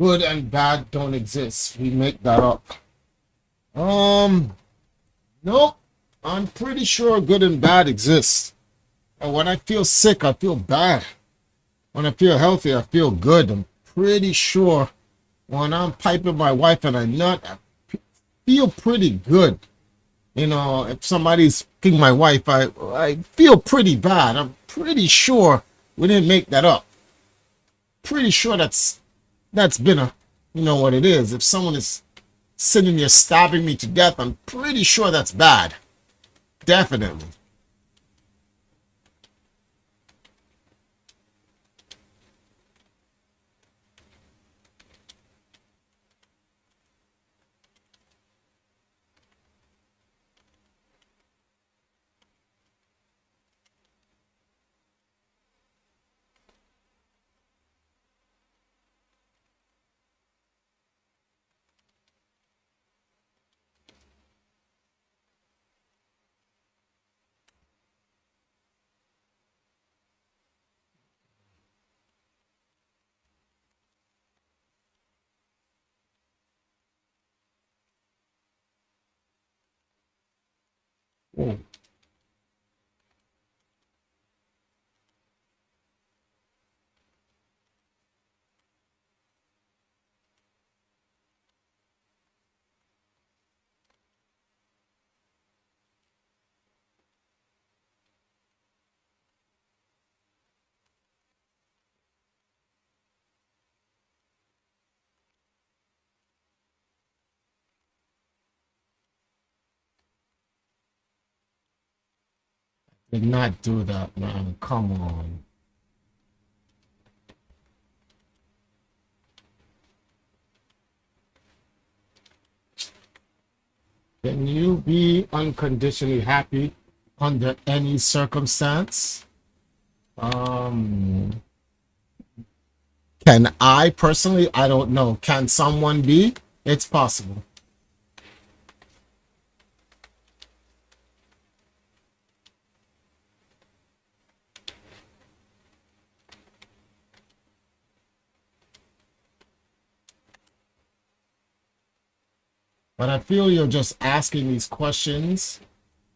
Good and bad don't exist. We make that up. Nope. I'm pretty sure good and bad exist. And when I feel sick, I feel bad. When I feel healthy, I feel good. I'm pretty sure when I'm piping my wife and I nut, I feel pretty good. You know, if somebody's picking my wife, I feel pretty bad. I'm pretty sure we didn't make that up. Pretty sure that's been a, you know what it is. If someone is sitting there stabbing me to death, I'm pretty sure that's bad. Definitely. Oh, did not do that, man. Come on. Can you be unconditionally happy under any circumstance? Um, can I personally? I don't know. Can someone be? It's possible. But I feel you're just asking these questions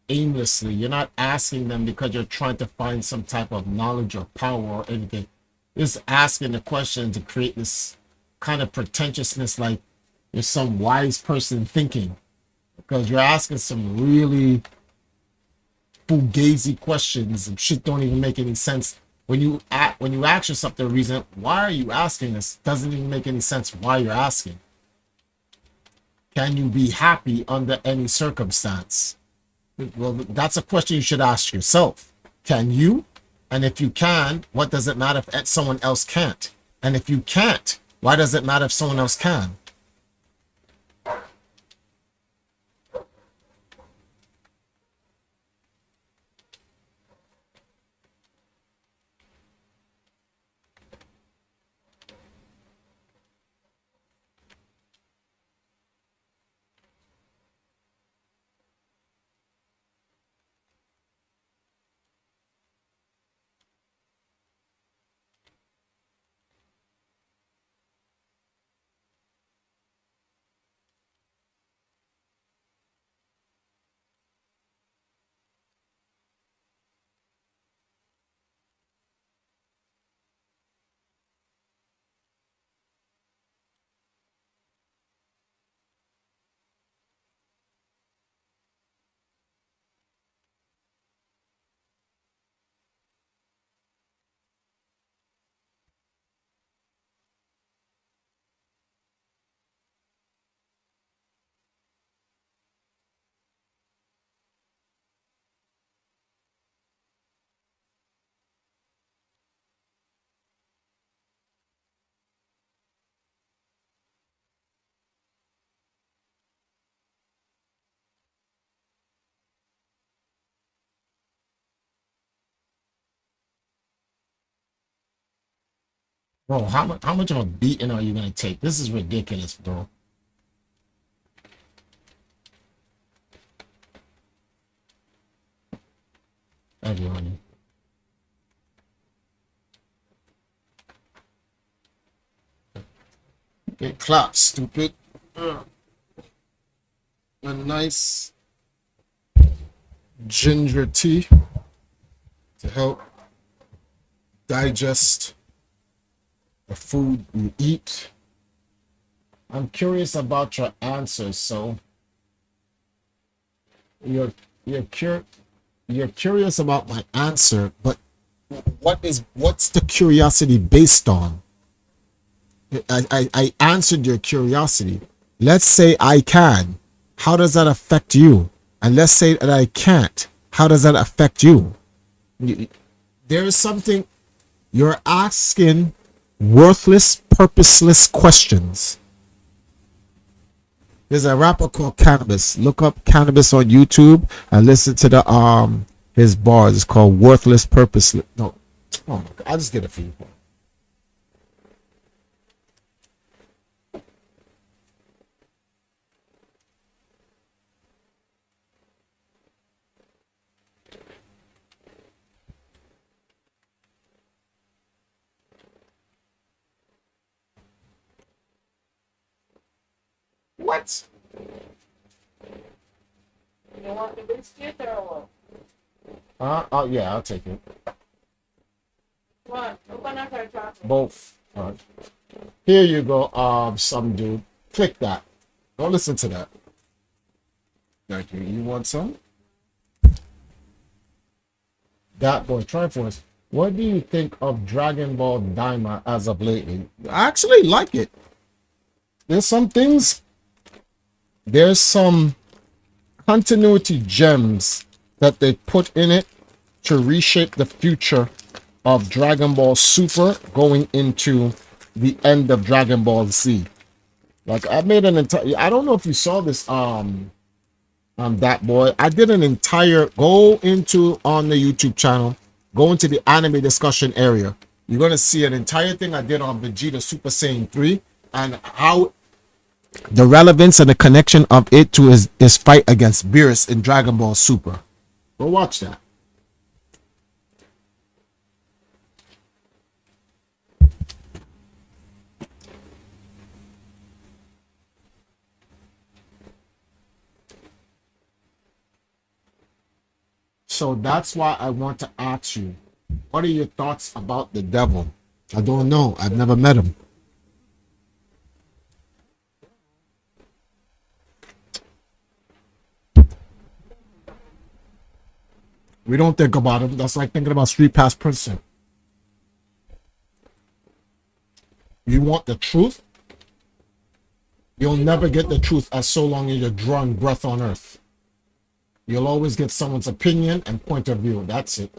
aimlessly. You're not asking them because you're trying to find some type of knowledge or power or anything. Just asking the question to create this kind of pretentiousness, like you're some wise person thinking, because you're asking some really fugazi questions and shit don't even make any sense. When you ask yourself the reason why are you asking this, doesn't even make any sense why you're asking. Can you be happy under any circumstance? Well, that's a question you should ask yourself. Can you? And if you can, what does it matter if someone else can't? And if you can't, why does it matter if someone else can? Bro, how much of a beating are you gonna take? This is ridiculous, bro. Everyone. Get clapped, stupid. A nice ginger tea to help digest the food you eat. I'm curious about your answers, so you're you're curious about my answer, but what's the curiosity based on? I answered your curiosity. Let's say I can. How does that affect you? And let's say that I can't. How does that affect you? There is something you're asking worthless, purposeless questions. There's a rapper called Cannabis. Look up Cannabis on YouTube and listen to the his bars. It's called Worthless, Purposeless. No, oh my God, I'll just get it for you. What? You want the biscuit or Oh yeah, I'll take it. what? Open up our chocolate. Both. Here you go. Some dude. Click that. Go listen to that. Thank you. You want some? That boy, Triforce. What do you think of Dragon Ball Daima as of lately? I actually like it. There's some things. There's some continuity gems that they put in it to reshape the future of Dragon Ball Super going into the end of Dragon Ball Z. Like I made an entire, I don't know if you saw this that boy. I did an entire go into on the YouTube channel, go into the anime discussion area. You're gonna see an entire thing I did on Vegeta Super Saiyan 3 and how the relevance and the connection of it to his fight against Beerus in Dragon Ball Super. Go watch that. So that's why I want to ask you, what are your thoughts about the devil? I don't know. I've never met him. We don't think about him. That's like thinking about Street Pass Princeton. You want the truth? You'll never get the truth as so long as you're drawing breath on earth. You'll always get someone's opinion and point of view. That's it.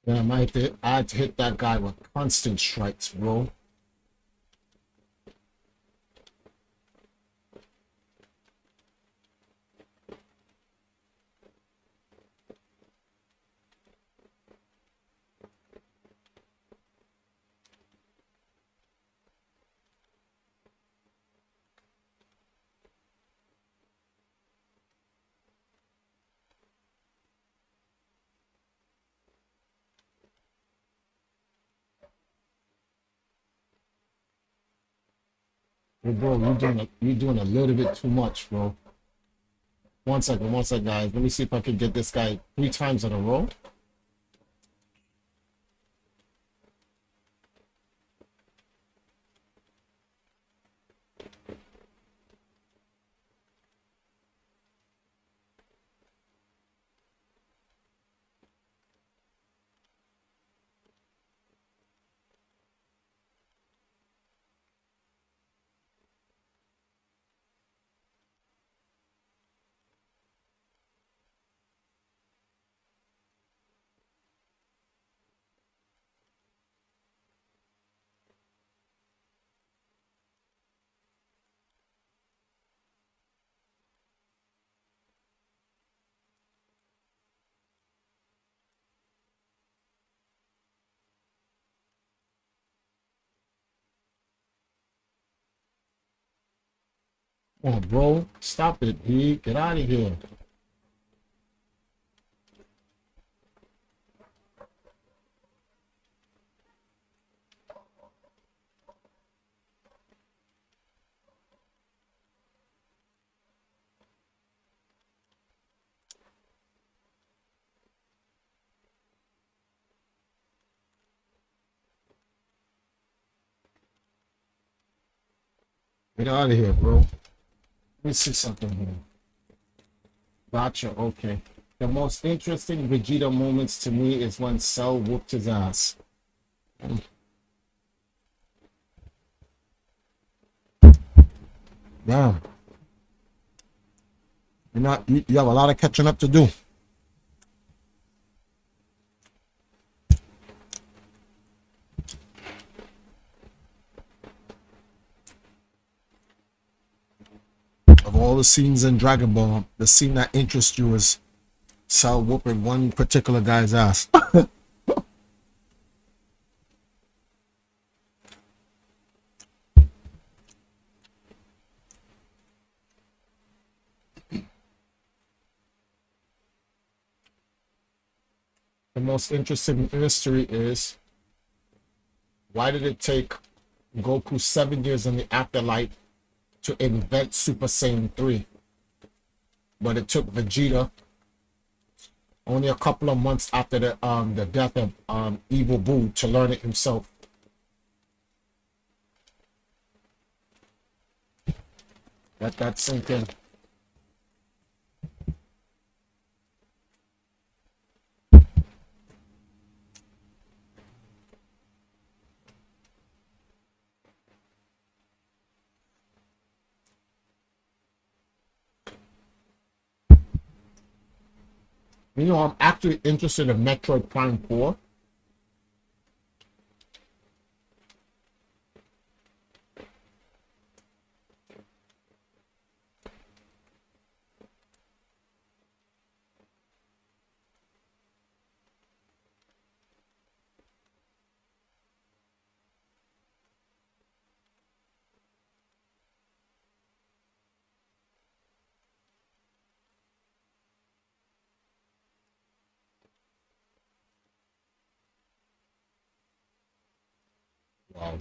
Yeah, I'd hit that guy with constant strikes, bro. Hey, bro, you're doing a little bit too much, bro. 1 second, guys. Let me see if I can get this guy 3 times in a row. Come on, bro. Stop it, B. Get out of here. Get out of here, bro. Let me see something here. Gotcha, okay. The most interesting Vegeta moments to me is when Cell whooped his ass. Damn. You have a lot of catching up to do. Of all the scenes in Dragon Ball, the scene that interests you is Cell whooping one particular guy's ass. the most interesting mystery is, why did it take Goku 7 years in the afterlife to invent Super Saiyan 3? But it took Vegeta only a couple of months after the death of Evil Boo to learn it himself. Let that sink in. You know, I'm actually interested in Metroid Prime 4. Wow.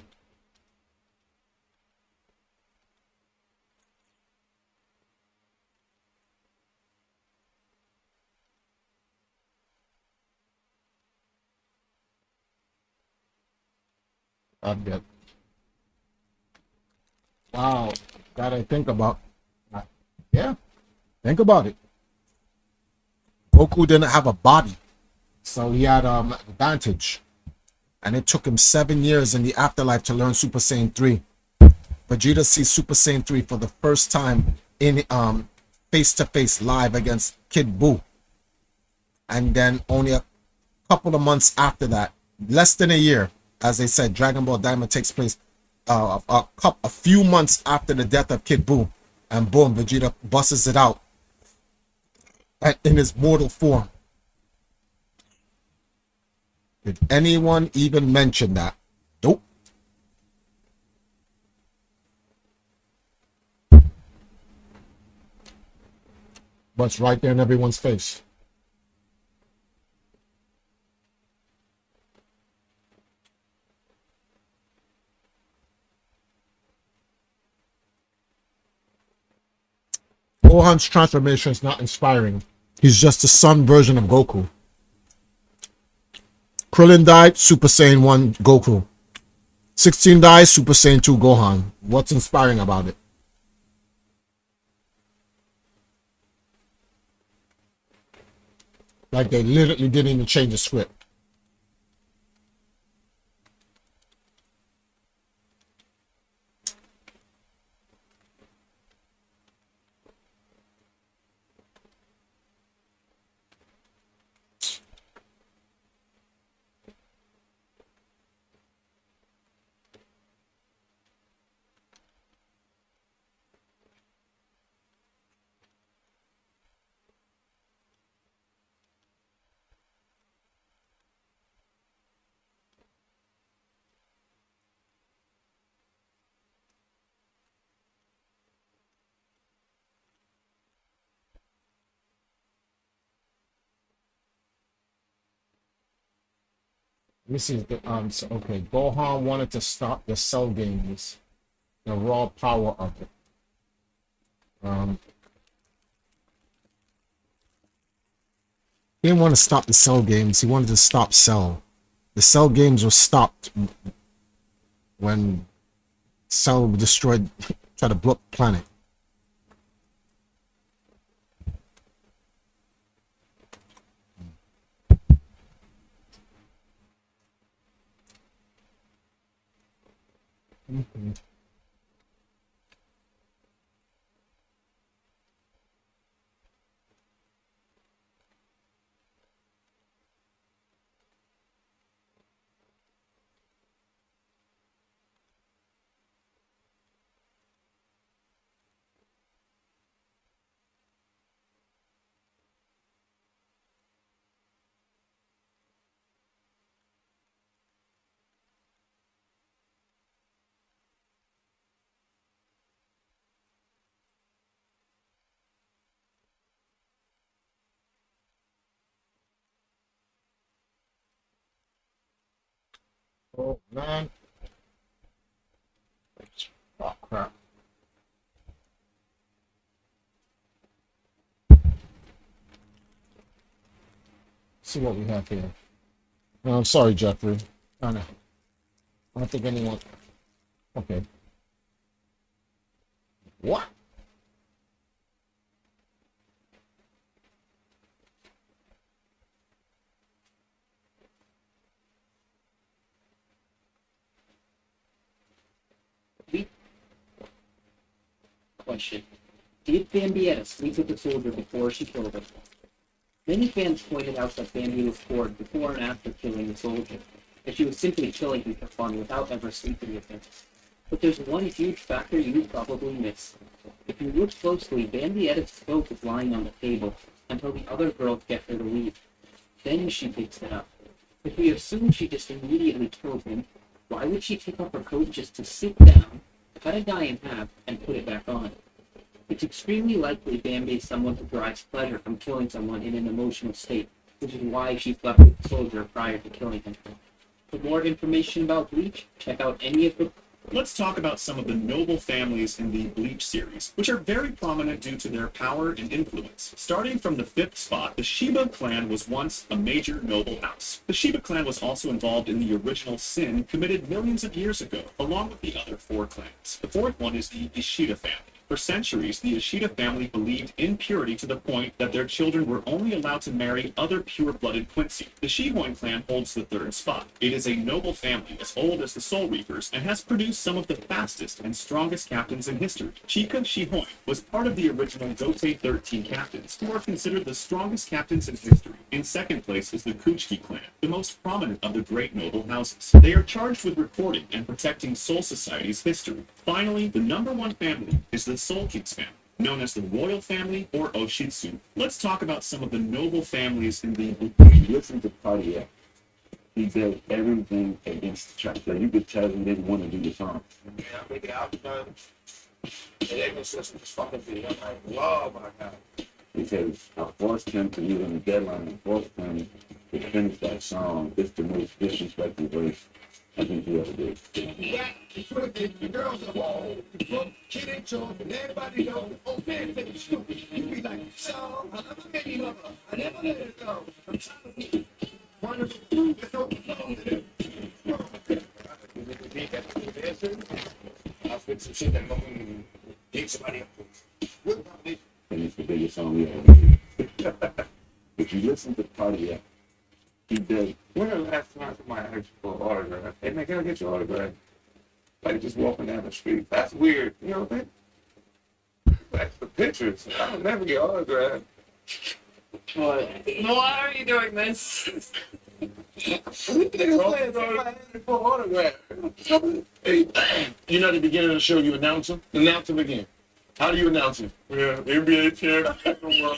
I bet. Wow. Gotta think about. Yeah, think about it. Goku didn't have a body, so he had advantage. And it took him 7 years in the afterlife to learn Super Saiyan 3. Vegeta sees Super Saiyan 3 for the first time in face to face live against Kid Buu. And then only a couple of months after that, less than a year, as they said, Dragon Ball Diamond takes place a few months after the death of Kid Buu. And boom, Vegeta busts it out in his mortal form. Did anyone even mention that? Nope. But it's right there in everyone's face. Gohan's transformation is not inspiring. He's just a son version of Goku. Krillin died, Super Saiyan 1 Goku. 16 dies, Super Saiyan 2 Gohan. What's inspiring about it? Like they literally didn't even change the script. This is the so, okay. Gohan wanted to stop the Cell games, the raw power of it. He didn't want to stop the Cell games. He wanted to stop Cell. The Cell games were stopped when Cell destroyed, tried to blow up the planet. Mm-hmm. Oh man. Oh crap. See what we have here. I'm sorry, Jeffrey. I know. I don't think anyone. Okay. What? Question. Did Bambietta sleep with the soldier before she killed him? Many fans pointed out that Bambi was bored before and after killing the soldier, that she was simply killing him for fun without ever sleeping with him. But there's one huge factor you probably missed. If you look closely, Bambietta's coat is lying on the table until the other girls get her to leave. Then she picks it up. If we assume she just immediately killed him, why would she pick up her coat just to sit down, cut a guy in half, and put it back on? It's extremely likely Bambi is someone who derives pleasure from killing someone in an emotional state, which is why she slept with the soldier prior to killing him. For more information about Bleach, check out any of the... Let's talk about some of the noble families in the Bleach series, which are very prominent due to their power and influence. Starting from the 5th spot, the Shiba clan was once a major noble house. The Shiba clan was also involved in the original sin committed millions of years ago, along with the other 4 clans. The 4th one is the Ishida family. For centuries, the Ishida family believed in purity to the point that their children were only allowed to marry other pure-blooded Quincy. The Shihoin clan holds the 3rd spot. It is a noble family as old as the Soul Reapers and has produced some of the fastest and strongest captains in history. Chika Shihoin was part of the original Gotei 13 captains, who are considered the strongest captains in history. In 2nd place is the Kuchiki clan, the most prominent of the great noble houses. They are charged with recording and protecting Soul Society's history. Finally, the number 1 family is the Soul King's family, known as the Royal Family or Oshitsu. Let's talk about some of the noble families in the... Listen to Cartier. He did everything against the church. So you could tell he didn't want to do the song. Yeah, I make it out done. And they was just fucking be. I'm like, whoa, my God. Because I forced him to meet on the deadline. I forced him to finish that song. It's the most disrespectful verse I think he ever did. Yeah, the girls are all kid ain't yours, and everybody know. Oh, man, think you stupid. You be like, so, I never made you love her. I never let it go. I'm trying to be wonderful. Let's open the phone to them. I'll spit some shit that don't dig somebody up. And it's the biggest song we ever did. If you listen to Cartier, he did. When the last time somebody asked you for an autograph? Hey, man, can I get your autograph? Like just walking down the street. That's weird. You know what I mean? That's the pictures. I don't never get autographed. Why are you doing this? Hey, you know at the beginning of the show you announce him? Announce him again. How do you announce him? Yeah, NBA champion.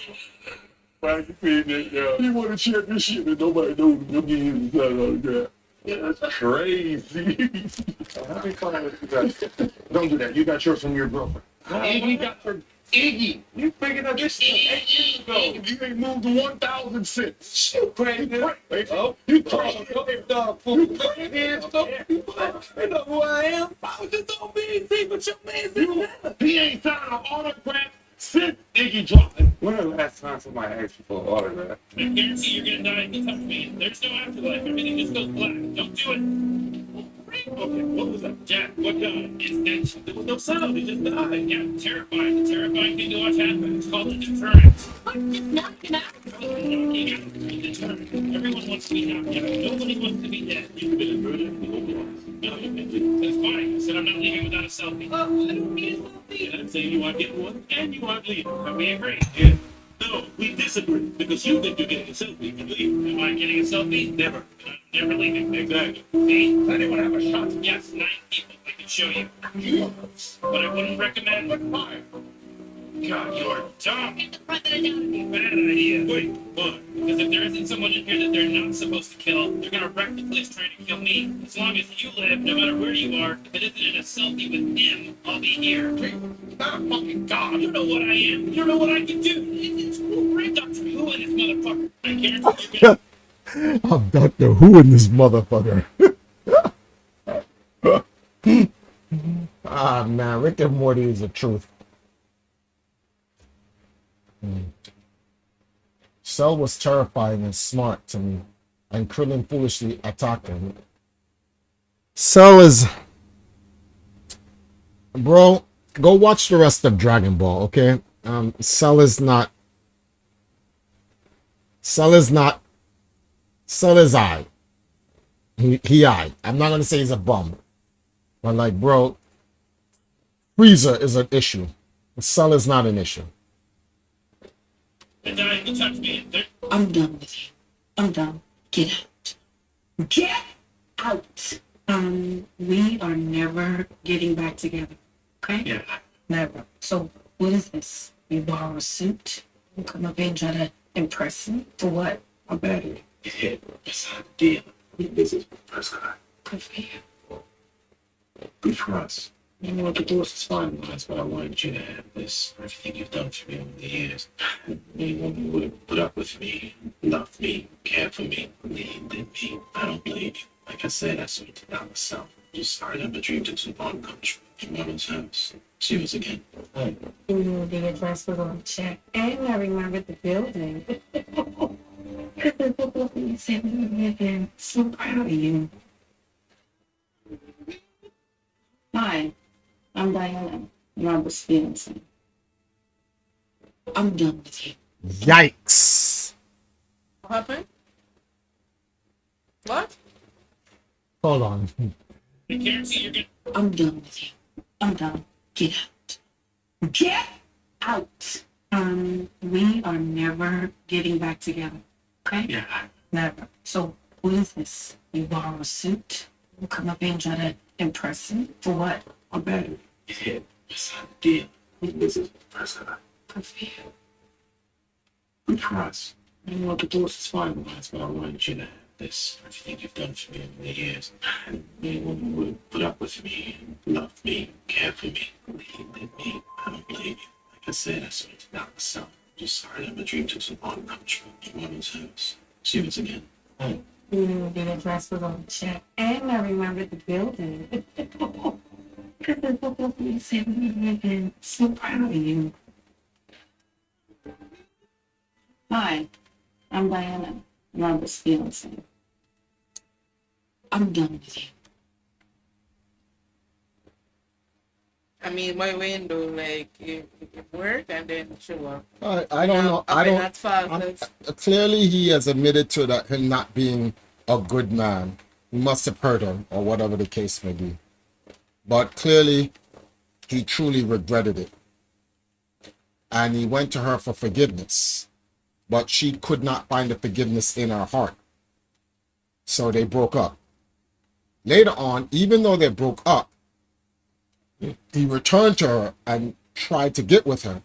Why you feeding it, yo? You want to championship and nobody knows him again. He's not autograph. Yeah, that's crazy. How many followers you got? Don't do that. You got yours from your girlfriend. Iggy got your Iggy. You figured out this stuff 8 years ago. You ain't moved to 1,000 since. You crazy. Oh, you crazy. Dog food. You know who I am? I was just on BT, but your man he ain't signed an autograph since Iggy dropped it. When the last time somebody asked you for an autograph? I guarantee you're gonna die in the tough man. There's no afterlife. Everything just goes black. Don't do it. Okay, what was that? Jack, what died? It's there was no sound. He just died. Yeah, terrifying. The terrifying thing to watch happen. It's called a deterrent. What? Just knocking out? Everyone wants to be knocked out. Nobody wants to be dead. You've been a murderer the whole life. No, that's fine. I said I'm not leaving without a selfie. Oh, I don't need a selfie. And I'm saying you aren't getting one, and you aren't leaving. And we agree. Yeah. No, we disagree. Because you think you're getting a selfie. You leave. Am I getting a selfie? Never. I'm never leaving. Exactly. See? Does anyone have a shot? Yes, 9 people. I can show you. But I wouldn't recommend. Why? God, you're dumb. Get the president out of here. Bad idea. Wait, what? Because if there isn't someone in here that they're not supposed to kill, they're gonna wreck the place trying to kill me. As long as you live, no matter where you are, if it isn't in a selfie with him, I'll be here. Not a fucking god. You know what I am. You know what I can do. It's Doctor Who and this motherfucker. I guarantee you're gonna... I'm Doctor Who in this motherfucker. Ah, man, Rick and Morty is the truth. Cell was terrifying and smart to me, and Krillin foolishly attacked him. Cell is... Bro, go watch the rest of Dragon Ball, okay? Cell is not... Cell is not... Cell is I. He I. I'm not gonna say he's a bum. But like, bro, Frieza is an issue. Cell is not an issue. And I can touch me. I'm done with you. I'm done. Get out. Get out. We are never getting back together. Okay? Yeah. Never. So what is this? You borrow a suit? You come up here and try to impress me? For what? I'm battery. It hit. It's not a deal. This is first guy. Good for you. Good for us. You know what the doors is finalized, but I wanted you to have this. Everything you've done for me over the years. Anyone who would have put up with me, loved me, cared for me, believed in me, I don't blame you. Like I said, I sorted it out myself. Just sorry that my dream took so long to come true. In Mama's house. See us again. Hi. The address was on the check, and I remembered the building. You said we were living. So proud of you. Hi, I'm Diana, Robert Stevenson. I'm done with you. Yikes. What happened? What? Hold on. I can't see you. I'm done with you. I'm done. Get out. Get out. We are never getting back together. Okay? Yeah. Never. So what is this? You borrow a suit? You come up here and try to impress me? For what? I'm battery. It hit. It's not a deal. This is first guy. Good for you. Good for us. You know what the doors is finalized, but I wanted you to have this. Everything you've done for me over the years. Anyone who would have put up with me, loved me, cared for me, believed in me, I don't blame you. Like I said, I sorted it out myself. Just sorry that my dream took so long to come true. In Mama's house. See us again. Hi. The address was on the check, and I remembered the building. You said we were living. So proud of you. Hi, I'm Diana, Robert Stevenson. I'm done with you. I mean, my window, like, you work and then show up. I don't know. I don't. That's fast. Clearly, he has admitted to that him not being a good man. He must have hurt her, or whatever the case may be. But clearly, he truly regretted it. And he went to her for forgiveness. But she could not find the forgiveness in her heart. So they broke up. Later on, even though they broke up, he returned to her and tried to get with her.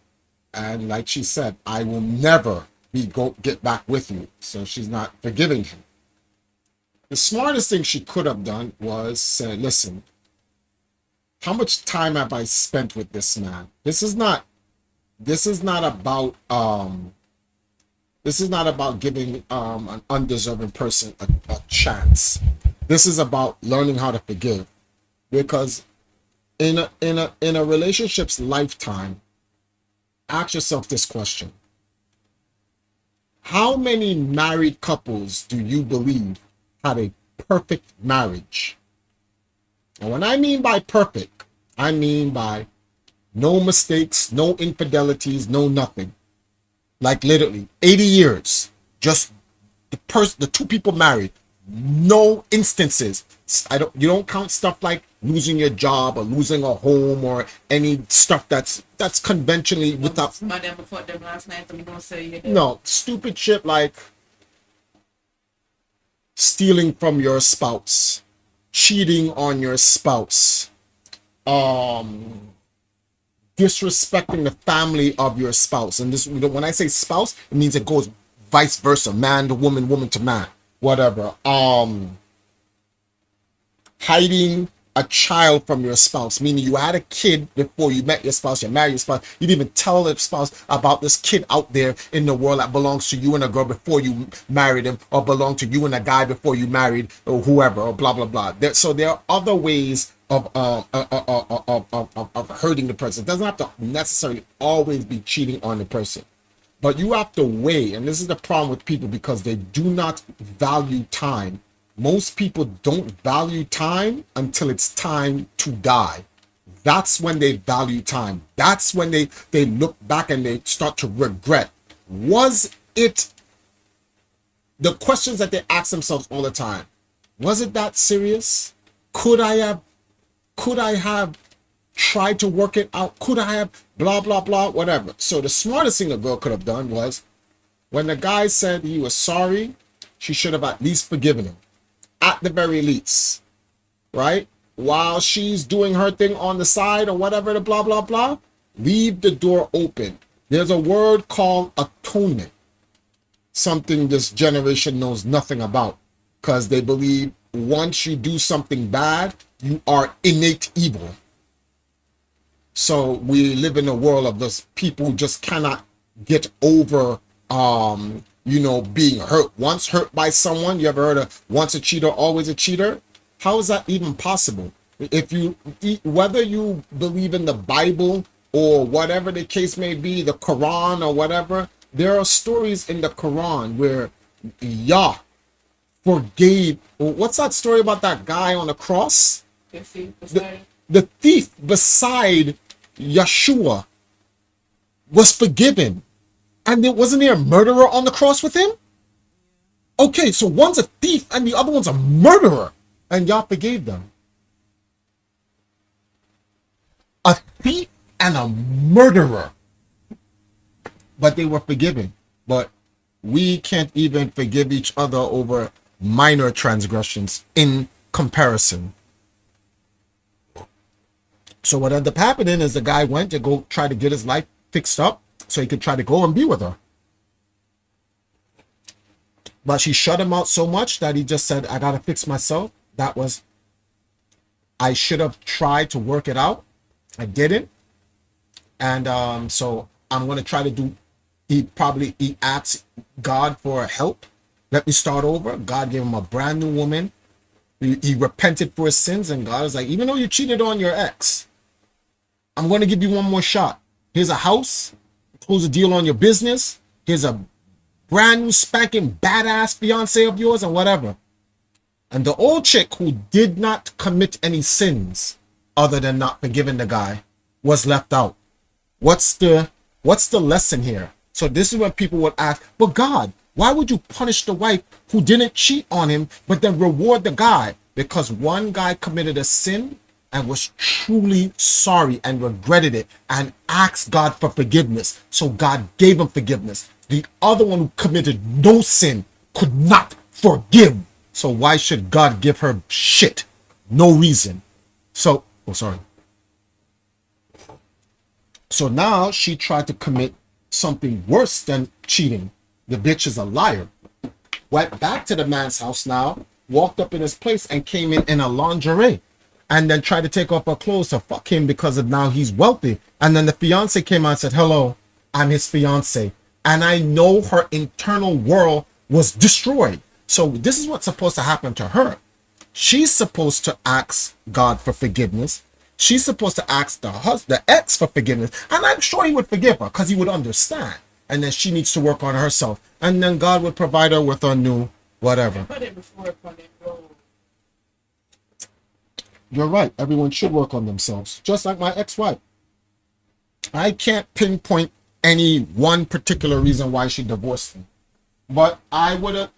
And like she said, I will never get back with you. So she's not forgiving him. The smartest thing she could have done was say, listen, how much time have I spent with this man? This is not about giving an undeserving person a chance. This is about learning how to forgive. Because in a relationship's lifetime, ask yourself this question. How many married couples do you believe had a perfect marriage? And when I mean by perfect, I mean by no mistakes, no infidelities, no nothing. Like literally 80 years, just the two people married, no instances. You don't count stuff like losing your job or losing a home or any stuff that's conventionally without. No, stupid shit like stealing from your spouse, cheating on your spouse, disrespecting the family of your spouse. And this, when I say spouse, it means it goes vice versa, man to woman, woman to man, whatever. Hiding a child from your spouse, meaning you had a kid before you met your spouse, you married your spouse, you didn't even tell the spouse about this kid out there in the world that belongs to you and a girl before you married him, or belonged to you and a guy before you married, or whoever, or blah blah blah. So there are other ways of hurting the person. It doesn't have to necessarily always be cheating on the person. But you have to weigh, and this is the problem with people because they do not value time. Most people don't value time until it's time to die. That's when they value time. That's when they look back and they start to regret. Was it the questions that they ask themselves all the time? Was it that serious? Could I have tried to work it out? Could I have blah, blah, blah, whatever. So the smartest thing a girl could have done was when the guy said he was sorry, she should have at least forgiven him. At the very least, right? While she's doing her thing on the side or whatever, the blah, blah, blah, leave the door open. There's a word called atonement. Something this generation knows nothing about because they believe once you do something bad, you are innate evil. So we live in a world of those people who just cannot get over, being hurt. Once hurt by someone, you ever heard of once a cheater, always a cheater? How is that even possible? Whether you believe in the Bible or whatever the case may be, the Quran or whatever, there are stories in the Quran where Yah forgave. What's that story about that guy on the cross? The thief beside Yeshua was forgiven. And wasn't there a murderer on the cross with him? Okay, so one's a thief and the other one's a murderer. And Yah forgave them. A thief and a murderer. But they were forgiven. But we can't even forgive each other over minor transgressions in comparison. So what ended up happening is the guy went to go try to get his life fixed up so he could try to go and be with her. But she shut him out so much that he just said, I gotta fix myself. I should have tried to work it out. I didn't. And so I'm going to try to do, he asked God for help. Let me start over. God gave him a brand new woman. He repented for his sins, and God is like, even though you cheated on your ex, I'm going to give you one more shot. Here's a house, close a deal on your business. Here's a brand new spanking badass fiance of yours and whatever. And the old chick who did not commit any sins other than not forgiving the guy was left out. What's the lesson here? So this is when people would ask, but God, why would you punish the wife who didn't cheat on him, but then reward the guy? Because one guy committed a sin and was truly sorry and regretted it and asked God for forgiveness. So God gave him forgiveness. The other one who committed no sin could not forgive. So why should God give her shit? No reason. So now she tried to commit something worse than cheating. The bitch is a liar. Went back to the man's house now, walked up in his place and came in a lingerie. And then tried to take off her clothes to fuck him because of now he's wealthy. And then the fiance came out and said, hello, I'm his fiance. And I know her internal world was destroyed. So this is what's supposed to happen to her. She's supposed to ask God for forgiveness. She's supposed to ask the ex for forgiveness. And I'm sure he would forgive her because he would understand. And then she needs to work on herself. And then God would provide her with a new whatever. You're right. Everyone should work on themselves. Just like my ex-wife. I can't pinpoint any one particular reason why she divorced me. But I would,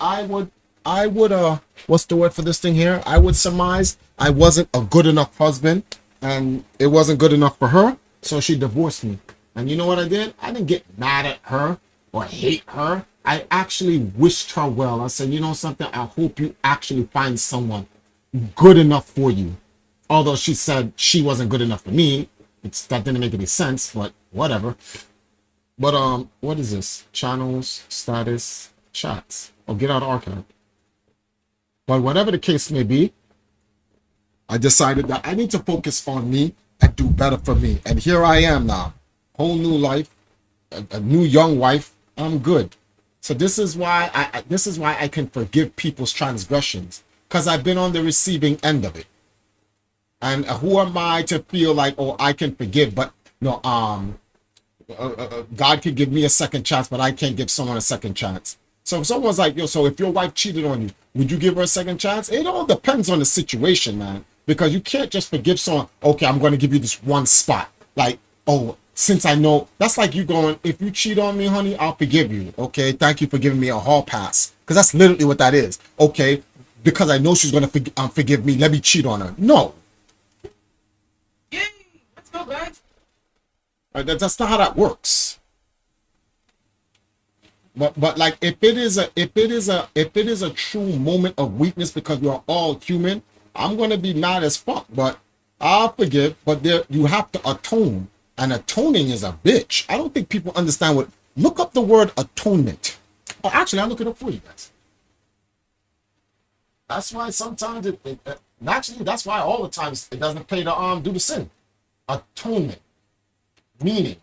what's the word for this thing here? I would surmise I wasn't a good enough husband and it wasn't good enough for her. So she divorced me. And you know what I did? I didn't get mad at her or hate her. I actually wished her well. I said, you know something? I hope you actually find someone good enough for you. Although she said she wasn't good enough for me. That didn't make any sense, but whatever. But what is this? Channels, status, chats. Oh, get out of archive. But whatever the case may be, I decided that I need to focus on me and do better for me. And here I am now. Whole new life, a new young wife. I'm good. So this is why I can forgive people's transgressions. Because I've been on the receiving end of it. And who am I to feel like, oh, I can forgive, but no, God could give me a second chance, but I can't give someone a second chance. So if someone's like, yo, so if your wife cheated on you, would you give her a second chance? It all depends on the situation, man. Because you can't just forgive someone, okay, I'm going to give you this one spot. Like, oh, since I know, that's like you going, if you cheat on me, honey, I'll forgive you. Okay, thank you for giving me a hall pass. Because that's literally what that is. Okay, because I know she's going to forgive me, let me cheat on her. No. Yay! Let's go, guys. That's not how that works. But like if it is a true moment of weakness because we are all human, I'm gonna be mad as fuck. But I'll forgive. But there you have to atone, and atoning is a bitch. I don't think people understand what. Look up the word atonement. Oh, actually, I'll look it up for you guys. That's why sometimes actually that's why all the times it doesn't pay to do the sin. Atonement, meaning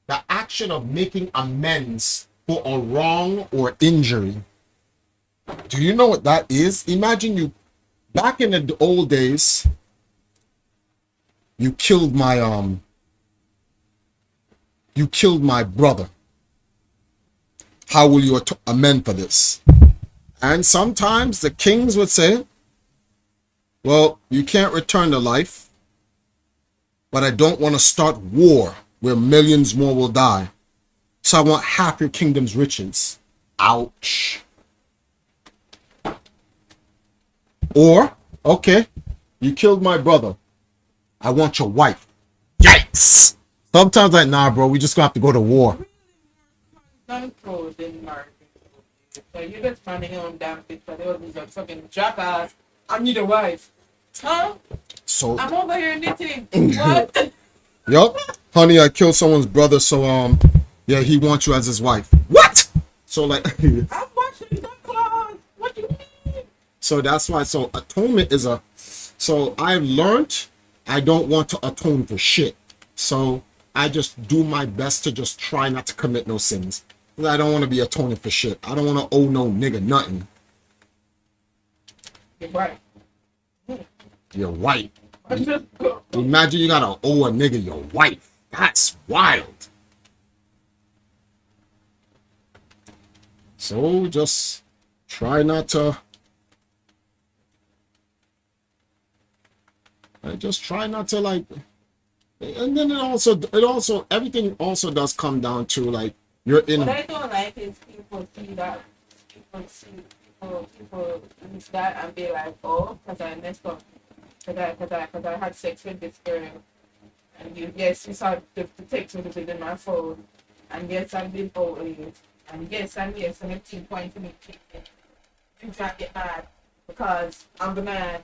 the action of making amends for a wrong or injury. Do you know what that is? Imagine you, back in the old days, you killed my brother. How will you amend for this? And sometimes the kings would say, well, you can't return to life, but I don't want to start war where millions more will die. So I want half your kingdom's riches. Ouch. Or, okay, you killed my brother. I want your wife. Yikes. Sometimes like, nah, bro, we just gonna have to go to war. Control Denmark. So you just running on damn picture. They was like fucking jackass. I need a wife. Huh? So I'm over here knitting. What? yup. Honey, I killed someone's brother, so yeah, he wants you as his wife. What? So like I'm watching the clouds. What do you mean? so that's why atonement is so I've learned I don't want to atone for shit. So I just do my best to just try not to commit no sins. I don't want to be atoning for shit. I don't want to owe no nigga nothing. You're right. You're white. Imagine you gotta owe a nigga your wife. That's wild. So just try not to. I just try not to like. And then it also everything also does come down to like you're in. What I don't like is people see that, people use that and be like, oh, because I messed up, because I had sex with this girl, and you saw the text would have been in my phone, and yes, I did always, and yes, and it's 2 points to me. You can't get mad because I'm the man.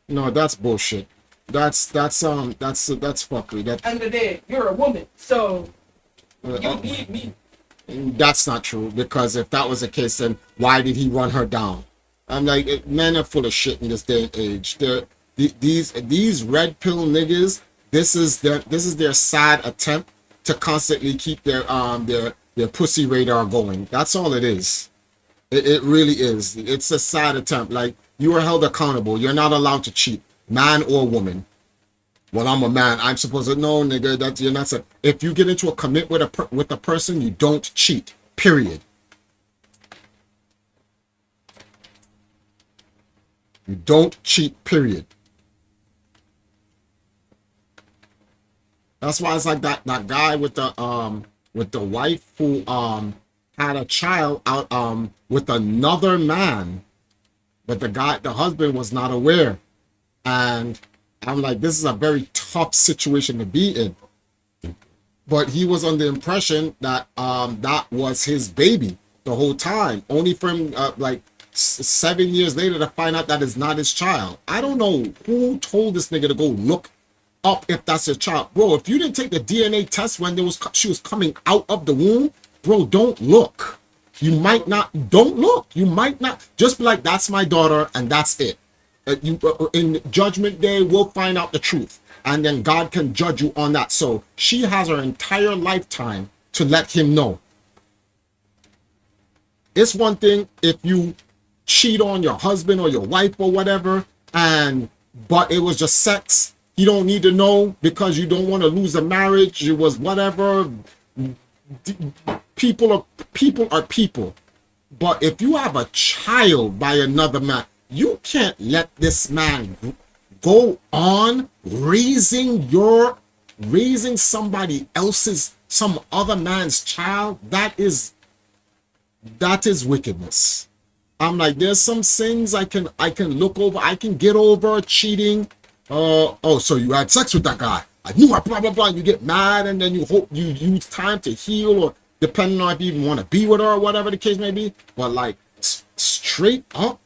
No, that's bullshit. That's fuckery. That End of the day, you're a woman, so you need me. that's not true, because if that was the case, then why did he run her down? I'm like, men are full of shit in this day and age. These red pill niggas, this is their sad attempt to constantly keep their pussy radar going. That's all it is. It really is. It's a sad attempt. Like, you are held accountable. You're not allowed to cheat, man or woman. Well, I'm a man. I'm supposed to know, nigga, that you're not. If you get into a commit with a person, you don't cheat. Period. You don't cheat. Period. That's why it's like that guy with the wife who had a child out with another man, but the husband was not aware. And I'm like, this is a very tough situation to be in. But he was under the impression that that was his baby the whole time, only for him 7 years later to find out that is not his child. I don't know who told this nigga to go look up if that's his child. Bro, if you didn't take the DNA test when she was coming out of the womb, bro, don't look. Don't look. You might not. Just be like, that's my daughter and that's it. In judgment day, we'll find out the truth, and then God can judge you on that. So she has her entire lifetime to let him know. It's one thing if you cheat on your husband or your wife or whatever, and but it was just sex. You don't need to know because you don't want to lose a marriage. It was whatever. People are people. But if you have a child by another man, you can't let this man go on raising somebody else's, some other man's child. That is wickedness. I'm like, there's some things I can look over. I can get over cheating. Oh, so you had sex with that guy. I knew I blah blah blah. You get mad and then you hope you use time to heal, or depending on if you even want to be with her or whatever the case may be. But like straight up,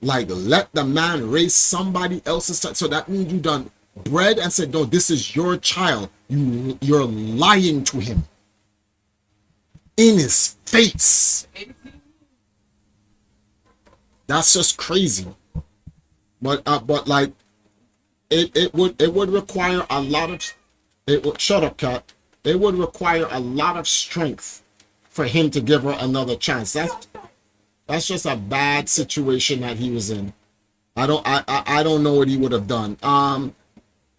like let the man raise somebody else's child. So that means you done bred and said, no, this is your child. You're lying to him in his face. That's just crazy. But like it would require a lot of shut up, cat. It would require a lot of strength for him to give her another chance. That's just a bad situation that he was in. I don't know what he would have done.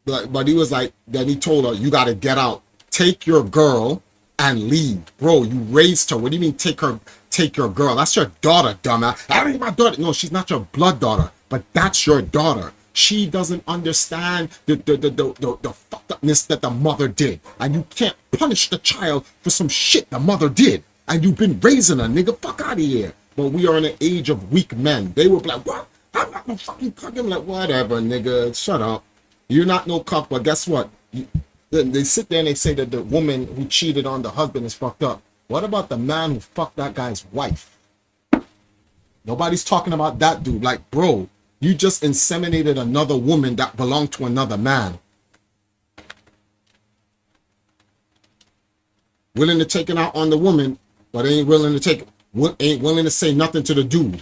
But he was like, then he told her, you got to get out, take your girl and leave. Bro, you raised her. What do you mean take your girl? That's your daughter, dumbass. I don't need my daughter. No, she's not your blood daughter, but that's your daughter. She doesn't understand the fucked upness that the mother did. And you can't punish the child for some shit the mother did. And you've been raising her, nigga. Fuck out of here. But we are in an age of weak men. They were like, what? I'm not no fucking cuck. I'm like, whatever, nigga. Shut up. You're not no cuck, but guess what? They sit there and they say that the woman who cheated on the husband is fucked up. What about the man who fucked that guy's wife? Nobody's talking about that dude. Like, bro, you just inseminated another woman that belonged to another man. Willing to take it out on the woman, but ain't willing to say nothing to the dude.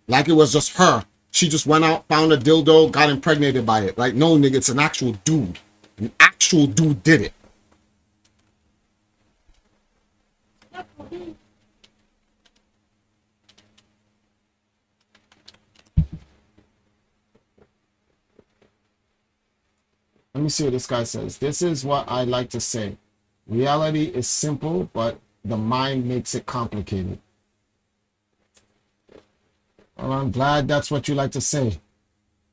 Like it was just her. She just went out, found a dildo, got impregnated by it. Like, no, nigga, it's an actual dude. An actual dude did it. Let me see what this guy says. This is what I like to say. Reality is simple, but the mind makes it complicated. Well, I'm glad that's what you like to say.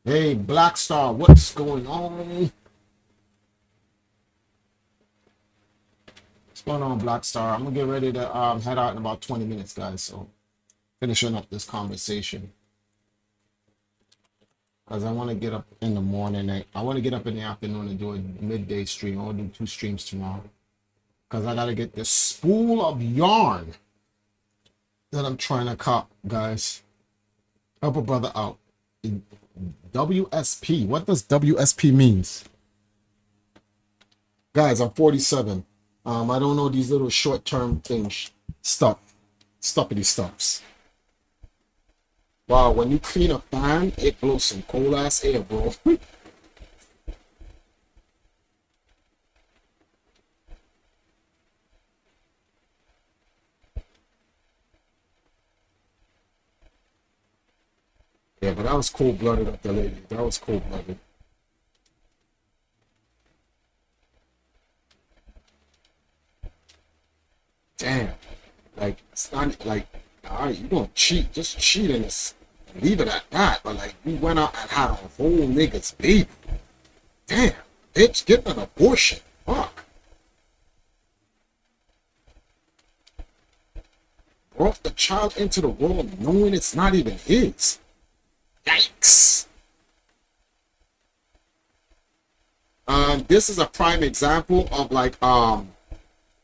Hey, Black Star, what's going on? What's going on, Black Star? I'm gonna get ready to head out in about 20 minutes, guys. So finishing up this conversation. Because I want to get up in the morning. I want to get up in the afternoon and do a midday stream. I want to do 2 streams tomorrow. Because I got to get this spool of yarn that I'm trying to cop, guys. Help a brother out. WSP. What does WSP means? Guys, I'm 47. I don't know these little short-term things. Stuffity stuffs. Wow, when you clean a fan, it blows some cold ass air, bro. Yeah, but that was cold-blooded up there, lady. That was cold-blooded. Damn. Like, it's not like, all right, you gonna cheat. Just cheat in this. Leave it at that. But, like, we went out and had a whole nigga's baby. Damn. Bitch, get an abortion. Fuck. Brought the child into the world knowing it's not even his. Yikes. This is a prime example of like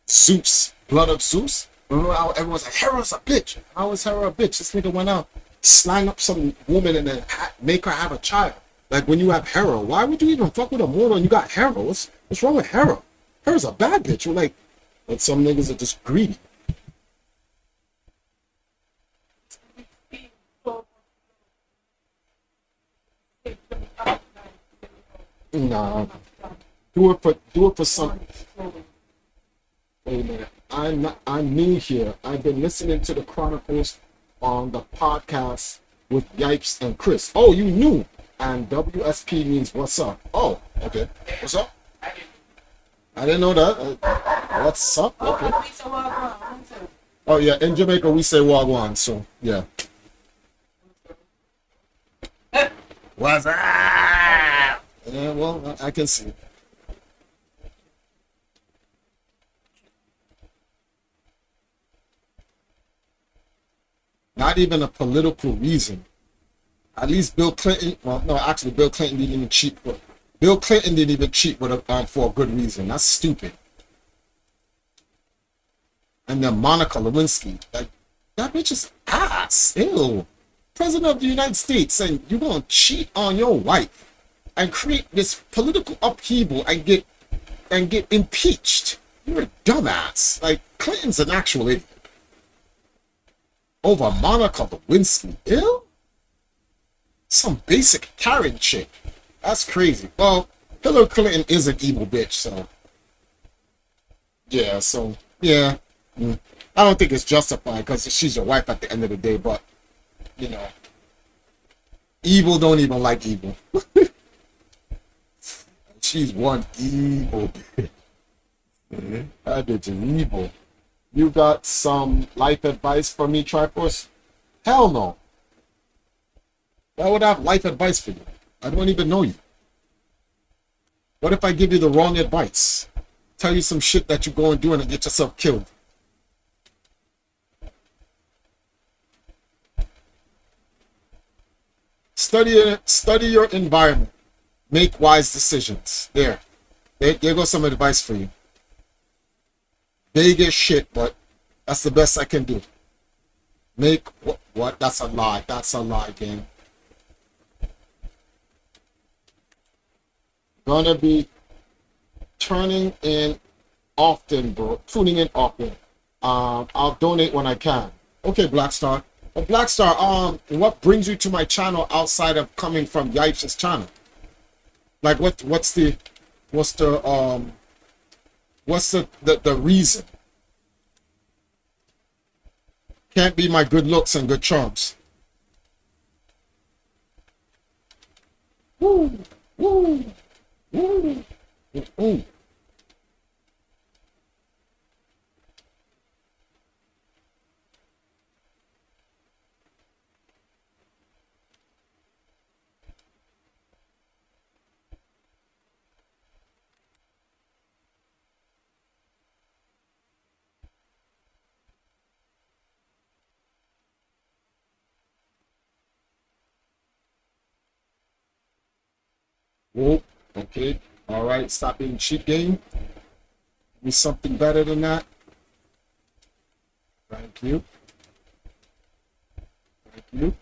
Zeus, blood of Zeus. Remember how everyone's like, Hera's a bitch. How is Hera a bitch? This nigga went out, slang up some woman and then make her have a child. Like when you have Hera, why would you even fuck with a mortal and you got Hera? What's wrong with Hera? Hera's a bad bitch. You're like, but some niggas are just greedy. Nah, do it for some. Wait a minute, I'm new here. I've been listening to the Chronicles on the podcast with Yipes and Chris. Oh, you knew? And WSP means what's up. Oh, okay. What's up? I didn't know that. What's up? Okay. Oh yeah, in Jamaica we say wagwan, so yeah. What's up? Yeah, well, I can see. Not even a political reason. At least Bill Clinton. Well, no, actually, Bill Clinton didn't even cheat. But Bill Clinton didn't even cheat with for a good reason. That's stupid. And then Monica Lewinsky, like that bitch is ass. Ew. President of the United States saying you're gonna cheat on your wife and create this political upheaval and get impeached. You're a dumbass. Like Clinton's an actual idiot. Over Monica Lewinsky. Ew. Some basic Karen chick. That's crazy. Well, Hillary Clinton is an evil bitch, so yeah, I don't think it's justified because she's your wife at the end of the day, but you know, evil don't even like evil. She's one evil bitch. That bitch is evil. You got some life advice for me, Triforce? Hell no. Why would I have life advice for you? I don't even know you. What if I give you the wrong advice? Tell you some shit that you go and do and get yourself killed. Study your environment. Make wise decisions. There goes some advice for you. Vague as shit, but that's the best I can do. Make what? That's a lie. That's a lie, gang. Gonna be tuning in often, bro. Tuning in often. I'll donate when I can. Okay, Black Star. But Black Star, what brings you to my channel outside of coming from Yipes' channel? Like, what's the reason? Can't be my good looks and good charms. Woo, woo, woo, woo. Whoa, okay, all right, stop being cheap game. Give me something better than that. Thank you. Thank you.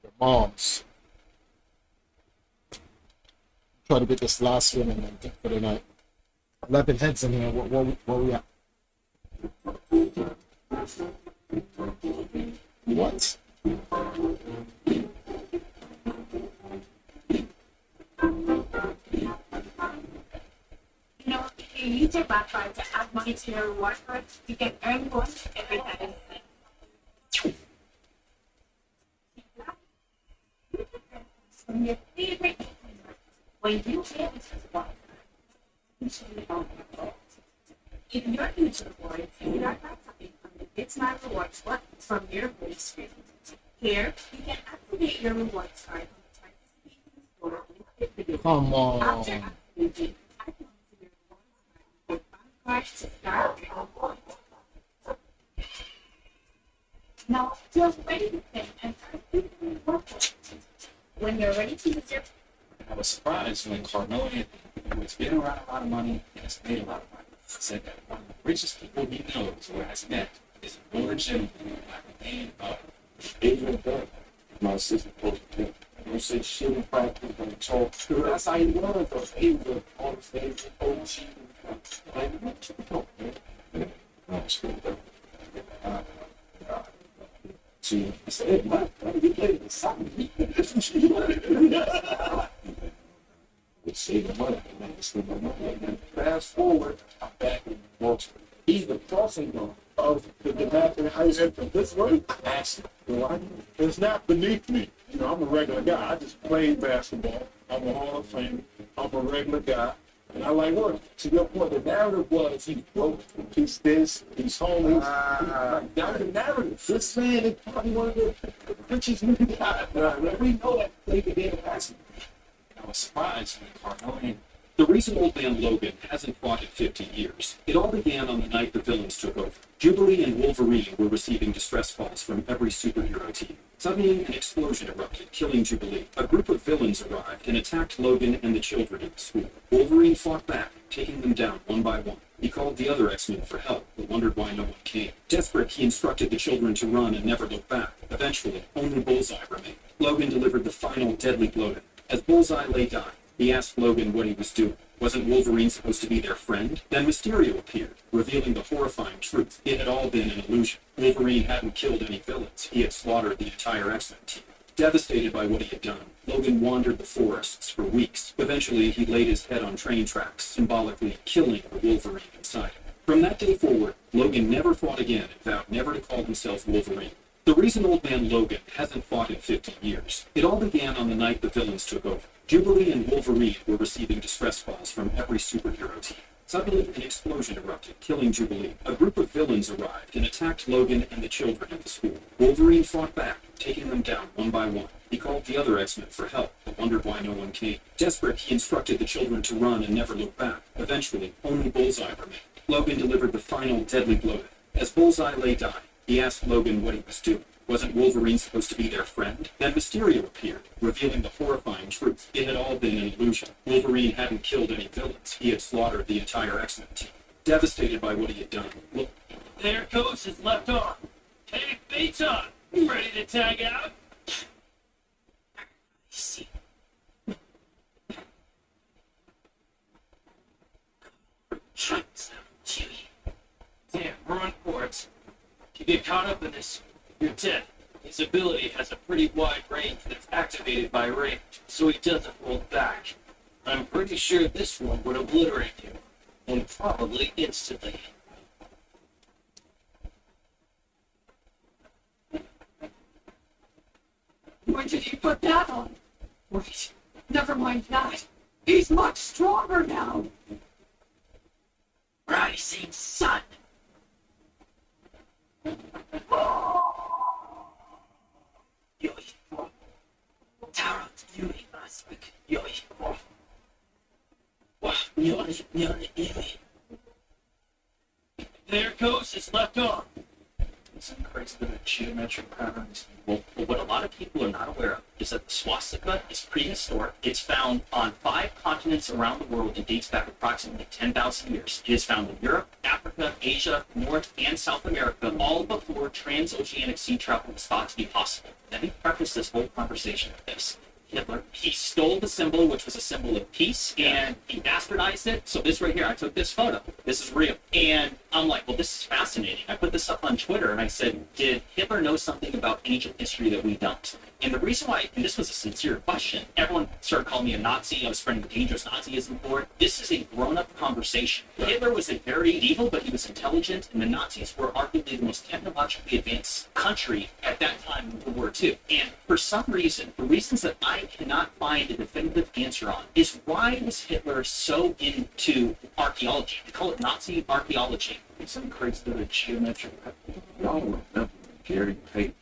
Your moms. Try to get this last one and then get for the night. 11 heads in here. What we at? What? You know, if you use your Black Card to add money to your reward card, you can earn points every time you spend. From your favorite when you get this reward, if you're new to the board and you're not tapping on the It's My Rewards button from your home screen, here you can activate your rewards card on the participating store with the video. Come on. After activating, I can use your rewards card with bank card to start your rewards. Now, feel ready to spend and start using your rewards. When you're ready to use your I was surprised when Cardinal hit who has been around a lot of money and has made a lot of money. Said that one of the richest people he knows or has met is an older gentleman by the name of Adrian Bell. My assistant coach. You said shit in practice and talk to her. That's how you learn those. He was on stage and OG. Like, what you doing, man? No, screw that. See, I said, what? You played the song. save money, man. Spend my money. And then fast forward, I'm back in Baltimore. He's the crossing guard of the Dematha High School. This way, massive. It's not beneath me. You know, I'm a regular guy. I just played basketball. I'm a Hall of Fame. I'm a regular guy. And I like work. To your point, the narrative was he's broke, he's this, he's homeless. Like, that was the narrative. This man is probably one of the richest men alive. We know that they could get a basketball. I was surprised when Cardinal. I mean, the reason Old Man Logan hasn't fought in 50 years, it all began on the night the villains took over. Jubilee and Wolverine were receiving distress calls from every superhero team. Suddenly, an explosion erupted, killing Jubilee. A group of villains arrived and attacked Logan and the children at the school. Wolverine fought back, taking them down one by one. He called the other X-Men for help, but wondered why no one came. Desperate, he instructed the children to run and never look back. Eventually, only Bullseye remained. Logan delivered the final deadly blow to him. As Bullseye lay dying, he asked Logan what he was doing. Wasn't Wolverine supposed to be their friend? Then Mysterio appeared, revealing the horrifying truth. It had all been an illusion. Wolverine hadn't killed any villains. He had slaughtered the entire X-Men team. Devastated by what he had done, Logan wandered the forests for weeks. Eventually, he laid his head on train tracks, symbolically killing the Wolverine inside him. From that day forward, Logan never fought again and vowed never to call himself Wolverine. The reason Old Man Logan hasn't fought in 50 years, it all began on the night the villains took over. Jubilee and Wolverine were receiving distress calls from every superhero team. Suddenly, an explosion erupted, killing Jubilee. A group of villains arrived and attacked Logan and the children at the school. Wolverine fought back, taking them down one by one. He called the other X-Men for help, but wondered why no one came. Desperate, he instructed the children to run and never look back. Eventually, only Bullseye remained. Logan delivered the final deadly blow to him. As Bullseye lay dying, he asked Logan what he was doing. Wasn't Wolverine supposed to be their friend? Then Mysterio appeared, revealing the horrifying truth. It had all been an illusion. Wolverine hadn't killed any villains. He had slaughtered the entire X-Men team. Devastated by what he had done, There goes his left arm. Hey, Phaeton, ready to tag out? See. Damn, run for it. If you get caught up in this, you're dead. His ability has a pretty wide range that's activated by range, so he doesn't hold back. I'm pretty sure this one would obliterate you, and probably instantly. Where did he put that on? Wait, never mind that. He's much stronger now. Rising sun. There goes his left arm. some crazy bit of geometric patterns. Well, what a lot of people are not aware of is that the swastika is prehistoric. It's found on 5 continents around the world. It dates back approximately 10,000 years. It is found in Europe, Africa, Asia, North and South America, all before transoceanic sea travel was thought to be possible. Let me preface this whole conversation with this. Hitler, he stole the symbol, which was a symbol of peace, and he bastardized it. So this right here, I took this photo. This is real. And I'm like, well, this is fascinating. I put this up on Twitter, and I said, did Hitler know something about ancient history that we don't? And the reason why, and this was a sincere question, everyone started calling me a Nazi. I was spreading dangerous Nazism for it. This is a grown-up conversation. Hitler was a very evil, but he was intelligent, and the Nazis were arguably the most technologically advanced country at that time in World War II. And for some reason, for reasons that I cannot find a definitive answer on, is why was Hitler so into archaeology? They call it Nazi archaeology. It's some crazy little geometric. Y'all remember Gary Payton?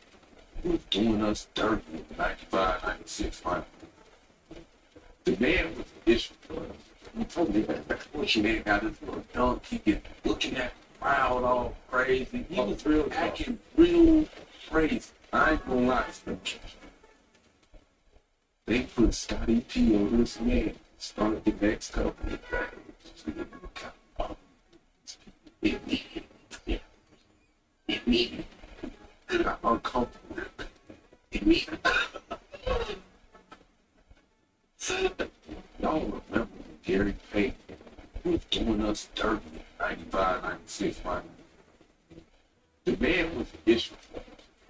He was doing us dirty in 95, 96 final. The man was the issue for us. He told me that when man got his little dunk, he get looking at the crowd all crazy. He was real acting real crazy. I ain't gonna lie to you. They put Scotty P on this man, started the next company. It got uncomfortable. Y'all remember Gary Payton? He was doing us dirty in 95, 96 final. The man was the issue for us.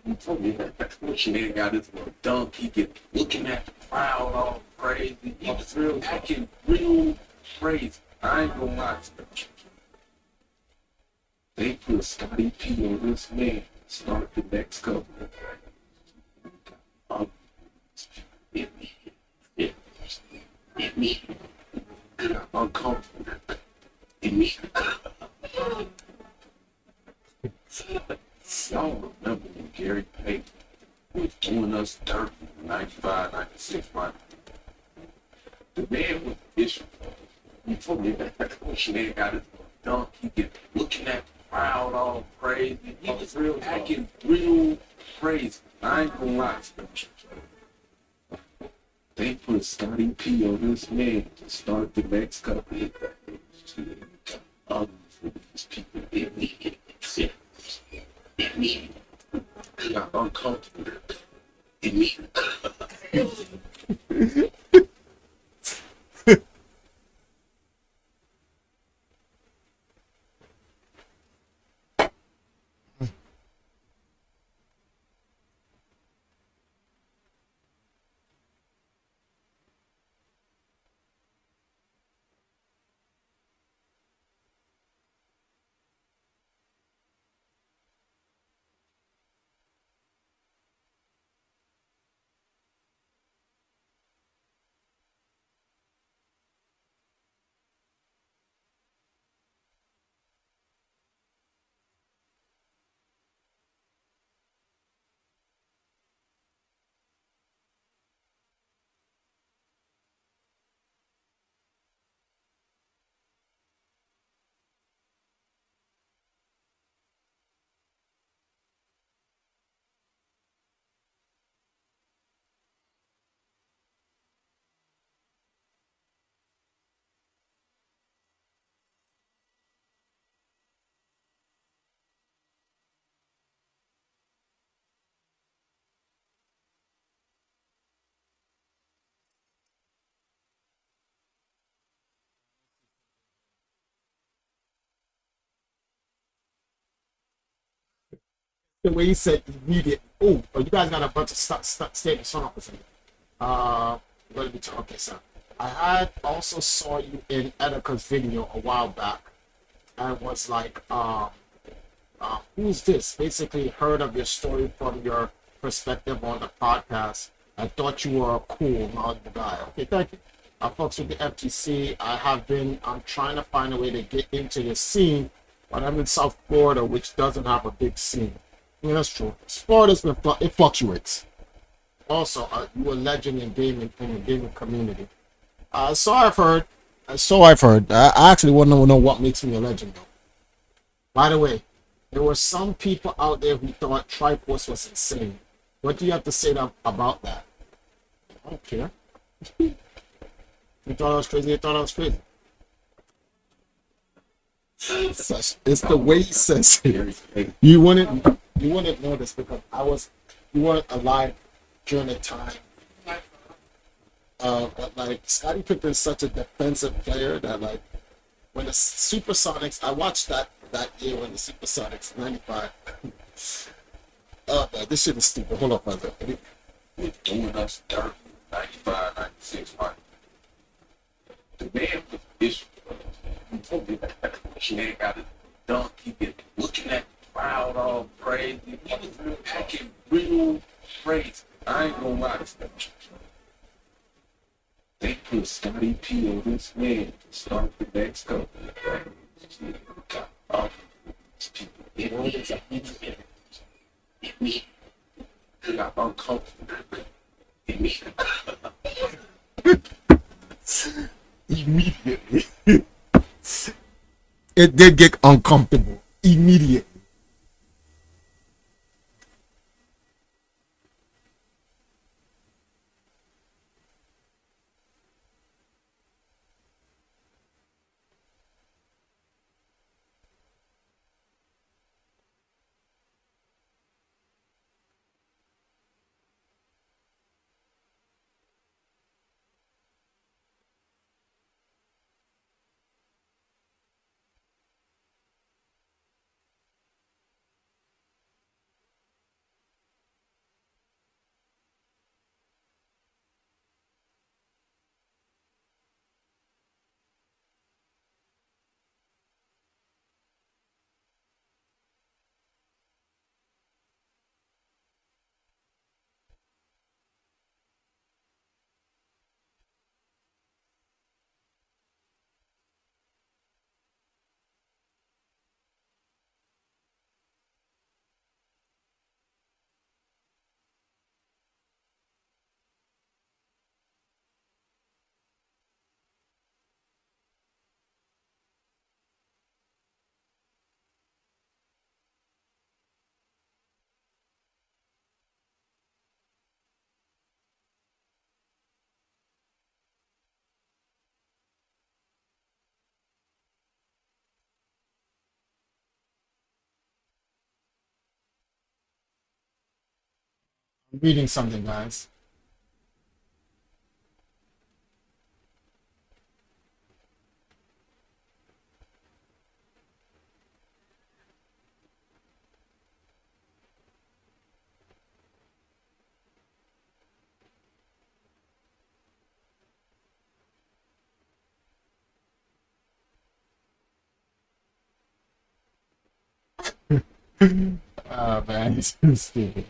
He told me that when man got his little dunk, he get looking at the crowd all crazy. He was real acting real crazy. I ain't gonna lie. They put Scotty P on this man. Start the next couple. It me. I'm uncomfortable. It me. Y'all remember when Gary Payton was doing us dirt in 95, 96, right? The man was Bishop. He told me that she ain't got his dunk. He get looking at the crowd all crazy. He was real acting real crazy. I ain't gonna lie. They put Scotty P on this man to start the next couple. These people, it me. Got uncomfortable. It me. The way he said immediate. Oh, you guys got a bunch of statements on opposite. What did we talk? Okay, so I had also saw you in Edica's video a while back, and was like, who's this? Basically, heard of your story from your perspective on the podcast. I thought you were a cool, knowledgeable guy. Okay, thank you. I fucks with the FTC. I'm trying to find a way to get into the scene, but I'm in South Florida, which doesn't have a big scene. Yeah, that's true. Florida's it fluctuates. Also, you're a legend in the gaming community. So I've heard. I actually want to know what makes me a legend, though. By the way, there were some people out there who thought Triforce was insane. What do you have to say about that? I don't care. You thought I was crazy. You thought I was crazy. It's the way he says it. You wouldn't know this because you weren't alive during the time. But like Scottie Pippen's such a defensive player that like when the Supersonics, I watched that year when the Supersonics '95. Oh man, this shit is stupid. Hold up, brother. We're doing us dirt 95, 96, right? The man was Bishop. He told me that she ain't got his dunk. He get looking at the crowd all crazy. He was real acting real crazy. I ain't gonna lie. They put Scotty P on this man to start the next couple. It me. Got uncomfortable. It me. Immediately. It did get uncomfortable. Immediately. I'm reading something, guys. Oh man, it's so stupid.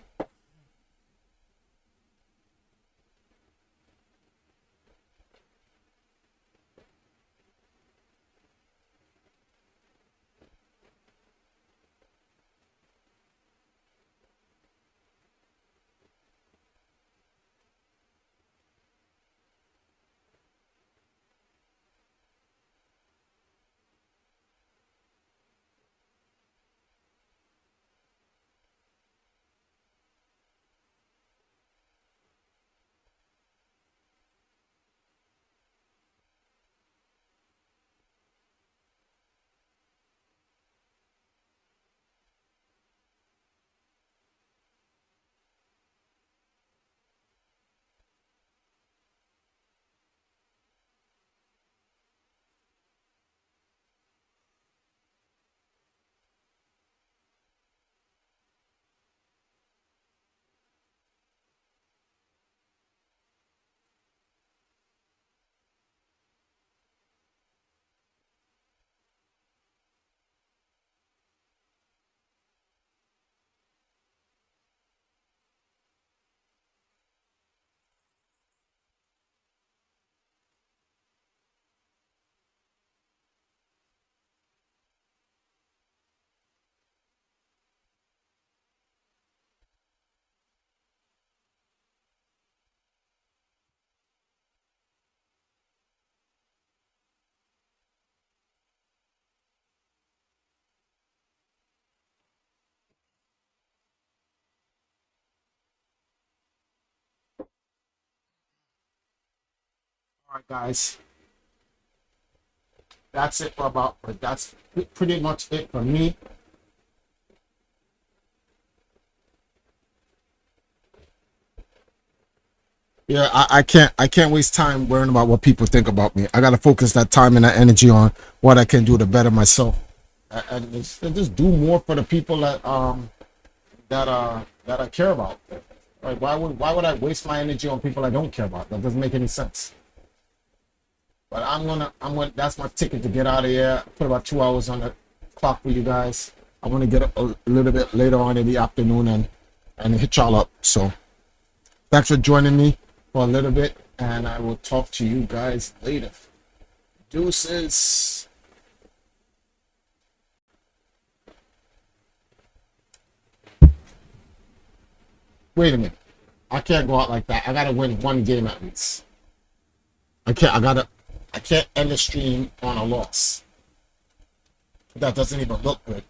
All right, guys. That's it for about. That's pretty much it for me. Yeah, I can't waste time worrying about what people think about me. I gotta focus that time and that energy on what I can do to better myself, and just do more for the people that I care about. Like why would I waste my energy on people I don't care about? That doesn't make any sense. But I'm gonna that's my ticket to get out of here. Put about 2 hours on the clock for you guys. I want to get a little bit later on in the afternoon and hit y'all up. So thanks for joining me for a little bit, and I will talk to you guys later. Deuces. Wait a minute. I can't go out like that. I gotta win one game at least. I can't end the stream on a loss. That doesn't even look good.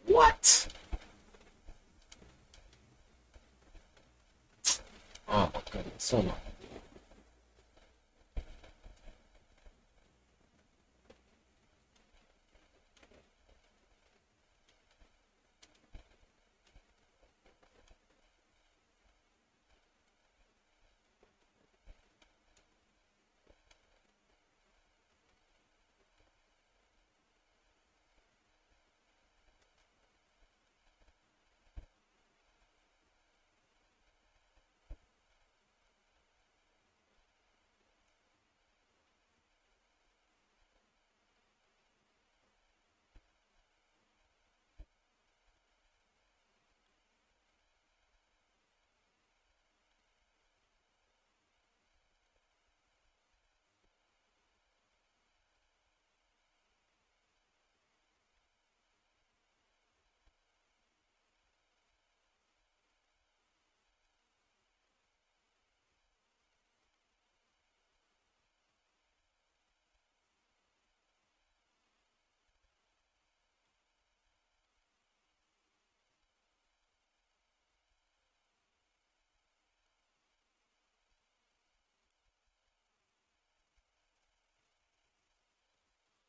What? Oh my goodness. Hold on.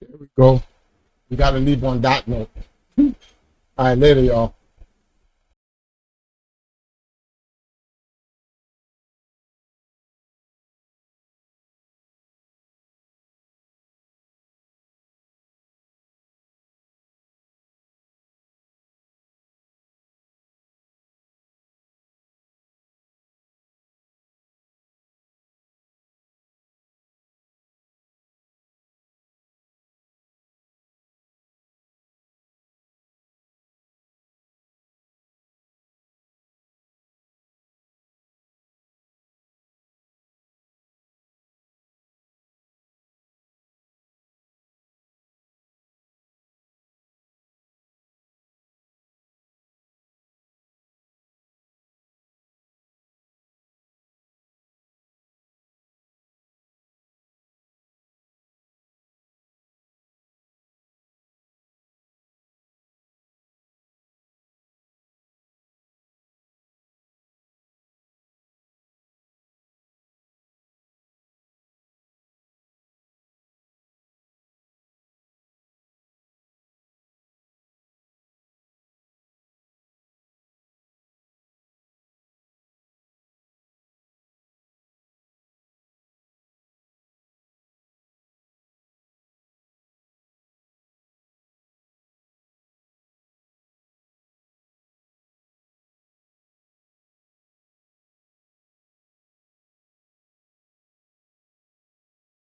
There we go. We gotta leave on that note. All right, later, y'all.